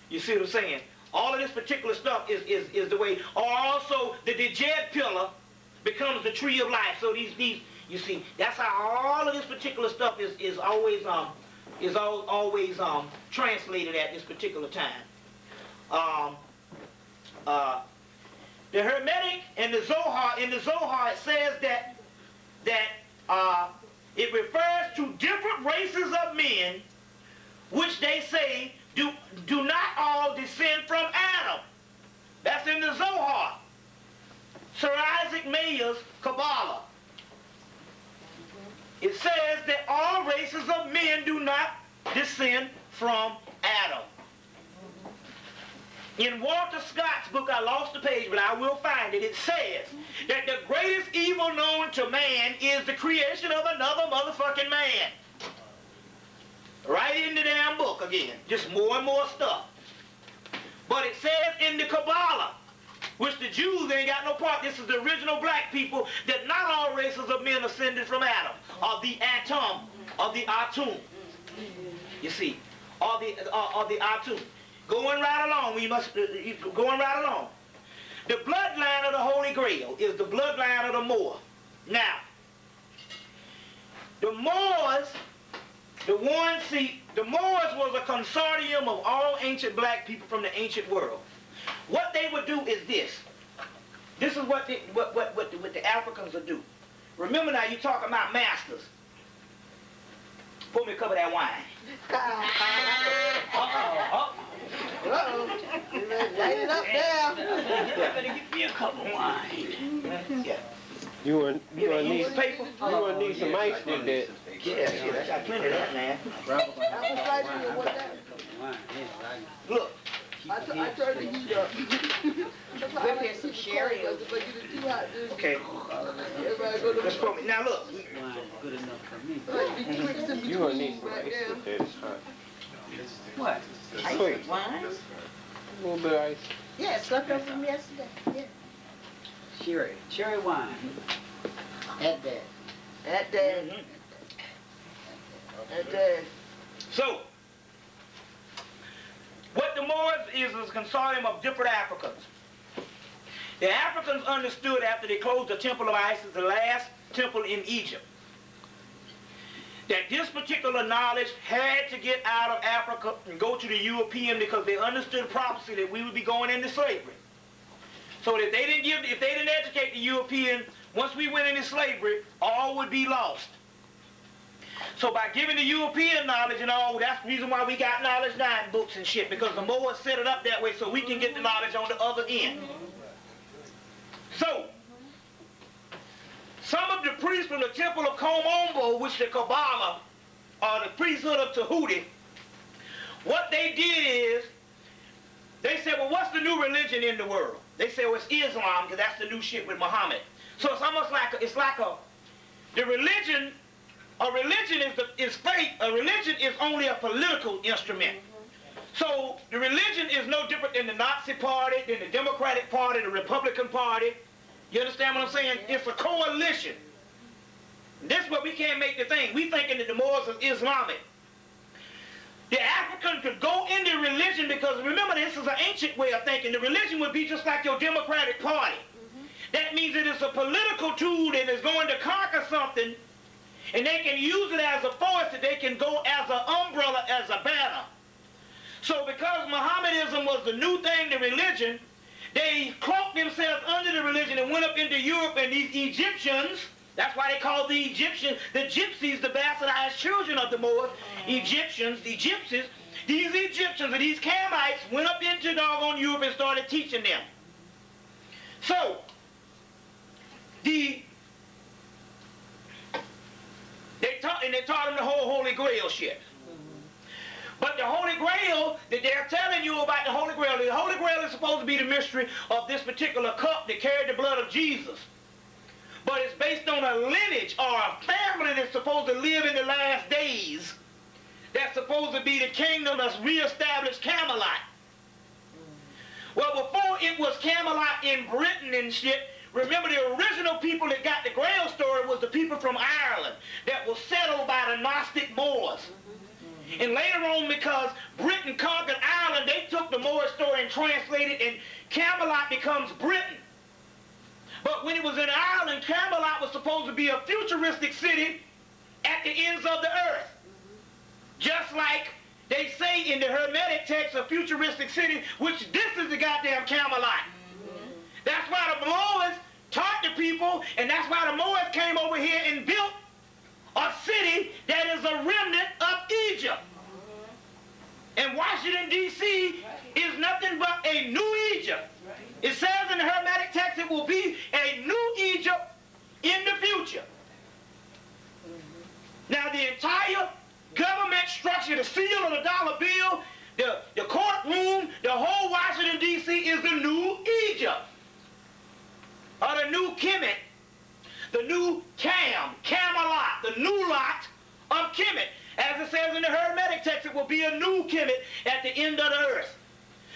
You see what I'm saying? All of this particular stuff is the way. Or also the Djed pillar becomes the tree of life. So these you see, that's how all of this particular stuff is always translated at this particular time. The Hermetic and the Zohar, in the Zohar it says that it refers to different races of men, which they say do not all descend from Adam. That's in the Zohar. Sir Isaac Mayer's Kabbalah. It says that all races of men do not descend from Adam. In Walter Scott's book, I lost the page, but I will find it. It says that the greatest evil known to man is the creation of another motherfucking man. Right in the damn book again. Just more and more stuff. But it says in the Kabbalah, which the Jews ain't got no part. This is the original black people, that not all races of men ascended from Adam, of the Atum, of the Atum. You see, of the Atum. Going right along, going right along. The bloodline of the Holy Grail is the bloodline of the Moor. Now, the Moors, the Moors was a consortium of all ancient black people from the ancient world. What they would do is this. This is what the Africans would do. Remember now, you talking about masters. Pour me a cup of that wine. Light it up there. Better give me a cup of wine. Yeah. You want need paper? You want need some ice with that? Yeah, I got plenty of that, man. Apple cider or what that? Look. I tried to heat up. Whip in some sherry. Okay. Let's pour me. Now look. Good enough for me. You want need some ice with that? It's hot. What? Sweet. Wine? A little bit of ice. Yeah, it's left over from yesterday. Yeah. Cherry wine. At that. At that. At that. So, what the Moors is a consortium of different Africans. The Africans understood after they closed the Temple of Isis, the last temple in Egypt, that this particular knowledge had to get out of Africa and go to the European, because they understood prophecy that we would be going into slavery. So that if they didn't educate the European, once we went into slavery, all would be lost. So by giving the European knowledge and all, that's the reason why we got Knowledge 9 books and shit, because the Moors set it up that way so we can get the knowledge on the other end. So, some of the priests from the Temple of Komombo, which the Kabbalah, or the priesthood of Tahuti, what they did is, they said, well, what's the new religion in the world? They said, well, it's Islam, because that's the new shit with Muhammad. So it's almost like, the religion, a religion is fake. A religion is only a political instrument. So the religion is no different than the Nazi Party, than the Democratic Party, the Republican Party. You understand what I'm saying? It's a coalition. This is what we can't make the thing. We thinking that the Moors are Islamic. The African could go into religion because, remember, this is an ancient way of thinking. The religion would be just like your Democratic Party. that means it is a political tool that is going to conquer something, and they can use it as a force that they can go as an umbrella, as a banner. So because Mohammedanism was the new thing, the religion, they cloaked themselves under the religion and went up into Europe, and these Egyptians, that's why they call the Egyptians, the gypsies, the bastardized children of the Moors, Egyptians, the gypsies. These Egyptians and these Kemites went up into doggone Europe and started teaching them. So, they taught them the whole Holy Grail shit. But the Holy Grail that they're telling you about, the Holy Grail is supposed to be the mystery of this particular cup that carried the blood of Jesus. But it's based on a lineage or a family that's supposed to live in the last days. That's supposed to be the kingdom that's reestablished Camelot. Well, before it was Camelot in Britain and shit, remember the original people that got the Grail story was the people from Ireland that was settled by the Gnostic Moors. And later on, because Britain conquered Ireland, they took the Moor story and translated it, and Camelot becomes Britain. But when it was in Ireland, Camelot was supposed to be a futuristic city at the ends of the earth. Just like they say in the Hermetic text, a futuristic city, which this is the goddamn Camelot. That's why the Moors taught the people, and that's why the Moors came over here and built a city that is a remnant of Egypt. And Washington, D.C. is nothing but a new Egypt. It says in the Hermetic text it will be a new Egypt in the future. Now the entire government structure, the seal of the dollar bill, the courtroom, the whole Washington, D.C. is the new Egypt. Or the new Kemetic, the new Camelot, the new lot of Kemetic. As it says in the Hermetic text, it will be a new Kemetic at the end of the earth.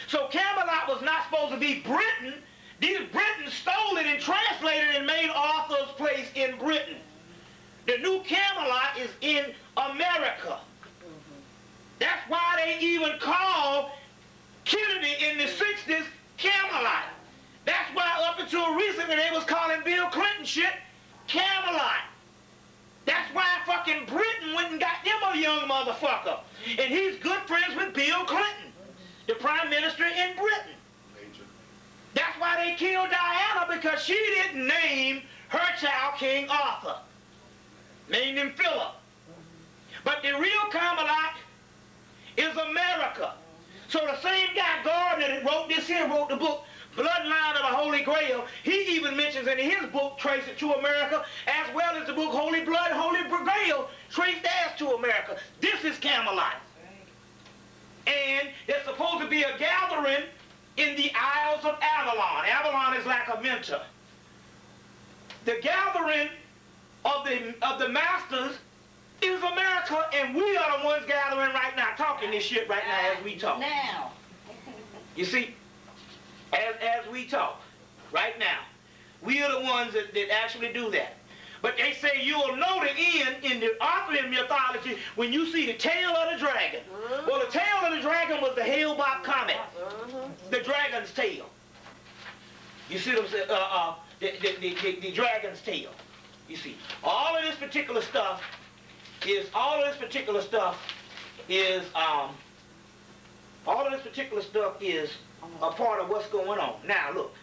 So Camelot was not supposed to be Britain. These Britons stole it and translated it and made Arthur's place in Britain. The new Camelot is in America. That's why they even call Kennedy in the 60s Camelot. That's why up until recently they was calling Bill Clinton shit Camelot. That's why fucking Britain went and got them a young motherfucker. And he's good friends with Bill Clinton, the prime minister in Britain. That's why they killed Diana, because she didn't name her child King Arthur. Named him Philip. But the real Camelot is America. So the same guy Gardner that wrote this here, wrote the book Bloodline of the Holy Grail, he even mentions in his book, trace it to America, as well as the book Holy Blood, Holy Grail, traced as to America. This is Camelot. And there's supposed to be a gathering in the Isles of Avalon. Avalon is like a mentor. The gathering of the masters is America, and we are the ones gathering right now, talking this shit right now as we talk. Now. You see, as we talk, right now, we are the ones that actually do that. But they say you'll know the end in the Arthurian mythology when you see the tail of the dragon. Well, the tail of the dragon was the Hale-Bopp comet, the dragon's tail. You see what I'm saying? The dragon's tail. You see, all of this particular stuff is a part of what's going on. Now, look,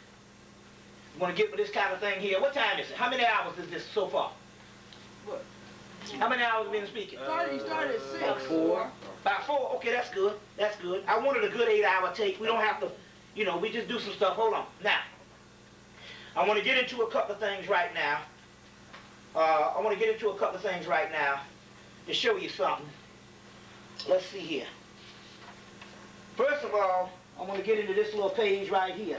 I'm going to get with this kind of thing here. What time is it? How many hours is this so far? What? How many hours have we been speaking? He started at 6. About 4. About 4? Okay, that's good. That's good. I wanted a good 8-hour take. We don't have to, we just do some stuff. Hold on. Now, I want to get into a couple of things right now. To show you something. Let's see here. First of all, I want to get into this little page right here.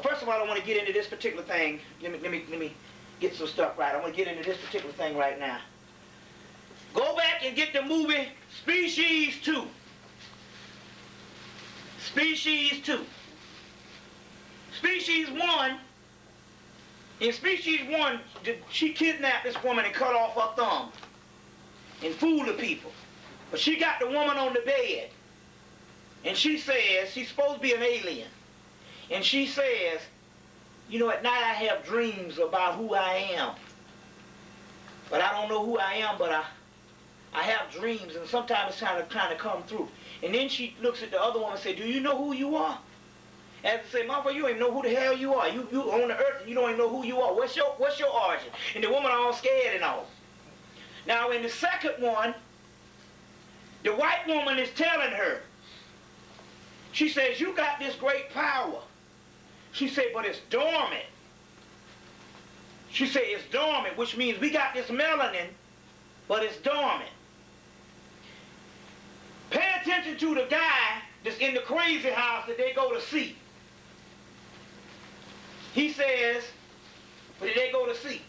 First of all, I want to get into this particular thing. Let me get some stuff right. I want to get into this particular thing right now. Go back and get the movie Species 2. Species 2. Species 1. In Species 1, she kidnapped this woman and cut off her thumb and fooled the people. But she got the woman on the bed. And she says, she's supposed to be an alien. And she says, You know, at night I have dreams about who I am. But I don't know who I am, but I have dreams, and sometimes it's trying to come through. And then she looks at the other woman and says, do you know who you are? And to say, motherfucker, you don't even know who the hell you are. You on the earth and you don't even know who you are. What's your origin? And the woman all scared and all. Now in the second one, the white woman is telling her, she says, you got this great power. She said, but it's dormant. She said, it's dormant, which means we got this melanin, but it's dormant. Pay attention to the guy that's in the crazy house that they go to see. He says, what did they go to see?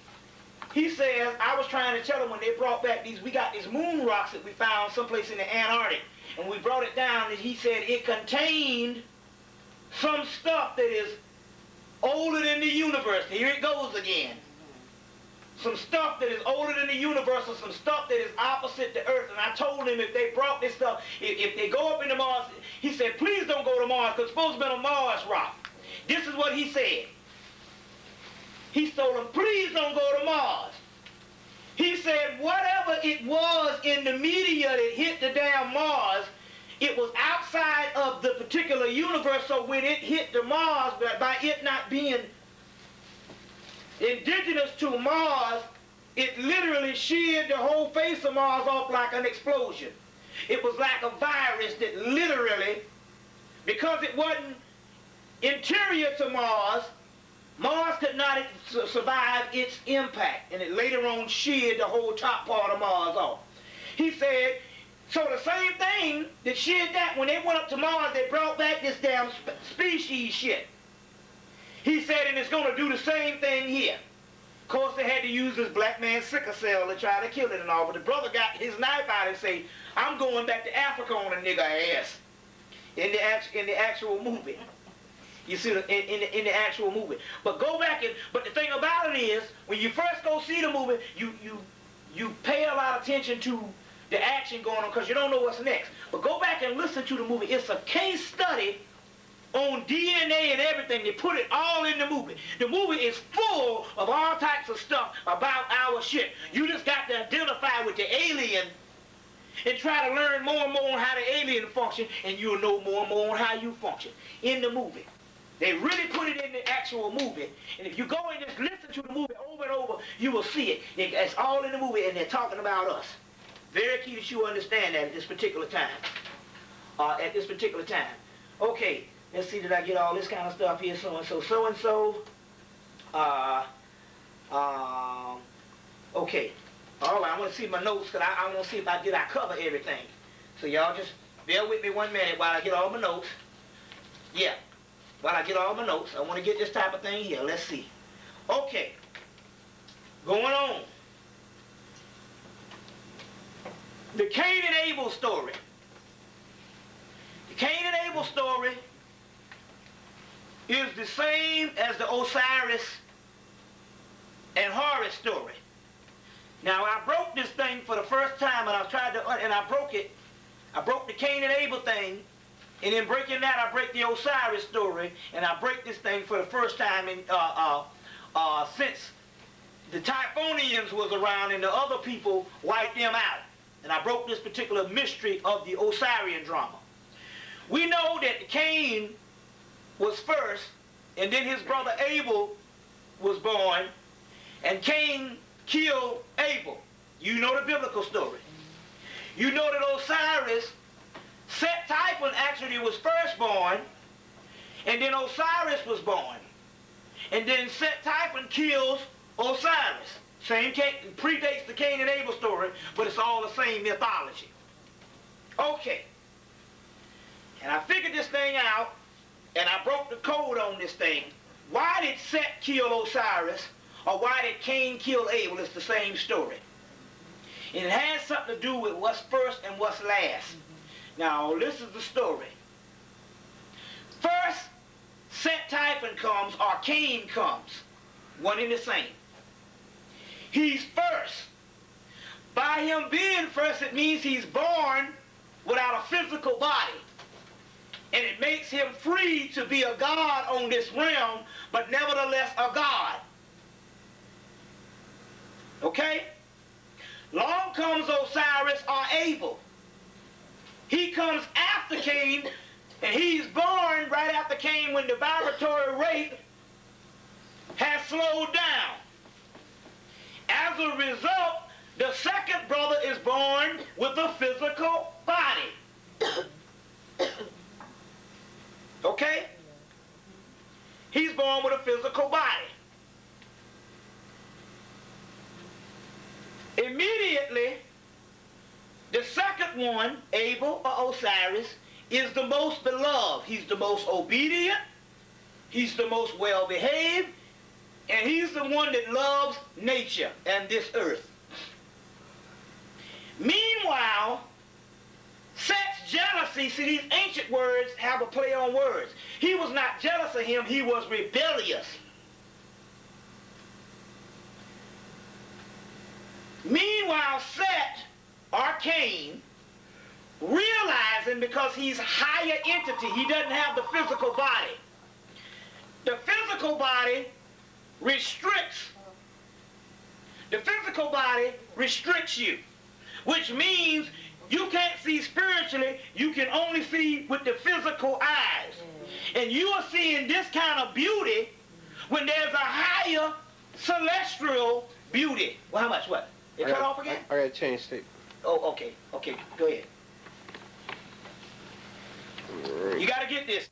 He says, I was trying to tell them when they brought back we got these moon rocks that we found someplace in the Antarctic, and we brought it down, and he said it contained some stuff that is older than the universe. Here it goes again. Some stuff that is older than the universe, or some stuff that is opposite the earth. And I told him if they brought this stuff, if they go up into Mars, he said, please don't go to Mars, because it's supposed to be a Mars rock. This is what he said. He told them, please don't go to Mars. He said, whatever it was in the media that hit the damn Mars, it was outside of the particular universe, so when it hit the Mars, by it not being indigenous to Mars, it literally sheared the whole face of Mars off like an explosion. It was like a virus that literally, because it wasn't interior to Mars, Mars could not survive its impact, and it later on sheared the whole top part of Mars off. He said, so the same thing that sheared that, when they went up to Mars, they brought back this damn species shit. He said, and it's going to do the same thing here. Of course, they had to use this black man's sickle cell to try to kill it and all, but the brother got his knife out and say, I'm going back to Africa on a nigger ass. In the actual movie. You see, in the actual movie. But go back but the thing about it is, when you first go see the movie, you pay a lot of attention to the action going on because you don't know what's next. But go back and listen to the movie. It's a case study on DNA and everything. They put it all in the movie. The movie is full of all types of stuff about our shit. You just got to identify with the alien and try to learn more and more on how the alien function, and you'll know more and more on how you function in the movie. They really put it in the actual movie, and if you go and just listen to the movie over and over, you will see it. It's all in the movie, and they're talking about us. Very key that you understand that at this particular time. Okay, let's see, did I get all this kind of stuff here? So-and-so, so-and-so. Okay. All right, I want to see my notes, because I want to see if I cover everything. So y'all just bear with me 1 minute while I get all my notes. Yeah. While I get all my notes, I want to get this type of thing here. Let's see. Okay. Going on. The Cain and Abel story. The Cain and Abel story is the same as the Osiris and Horus story. Now, I broke this thing for the first time, and I broke it. I broke the Cain and Abel thing. And in breaking that, I break the Osiris story, and I break this thing for the first time since the Typhonians was around and the other people wiped them out. And I broke this particular mystery of the Osirian drama. We know that Cain was first, and then his brother Abel was born, and Cain killed Abel. You know the biblical story. You know that Osiris, Set Typhon actually was first born, and then Osiris was born. And then Set Typhon kills Osiris. Same predates the Cain and Abel story, but it's all the same mythology. Okay. And I figured this thing out, and I broke the code on this thing. Why did Set kill Osiris, or why did Cain kill Abel? It's the same story. And it has something to do with what's first and what's last. Now, this is the story. First, Set Typhon comes, or Cain comes. One and the same. He's first. By him being first, it means he's born without a physical body. And it makes him free to be a god on this realm, but nevertheless a god. Okay? Long comes Osiris or Abel. He comes after Cain, and he's born right after Cain when the vibratory rate has slowed down. As a result, the second brother is born with a physical body. Okay? He's born with a physical body. Immediately, the second one, Abel or Osiris, is the most beloved. He's the most obedient. He's the most well-behaved. And he's the one that loves nature and this earth. Meanwhile, Set's jealousy, see, these ancient words have a play on words. He was not jealous of him, he was rebellious. Meanwhile, Set, or Cain, realizing because he's higher entity, he doesn't have the physical body. The physical body restricts. The physical body restricts you, which means you can't see spiritually, you can only see with the physical eyes. And you are seeing this kind of beauty when there's a higher celestial beauty. Well, how much? What? It cut off again? I gotta change state. Oh, okay. Okay, go ahead. Right. You gotta get this.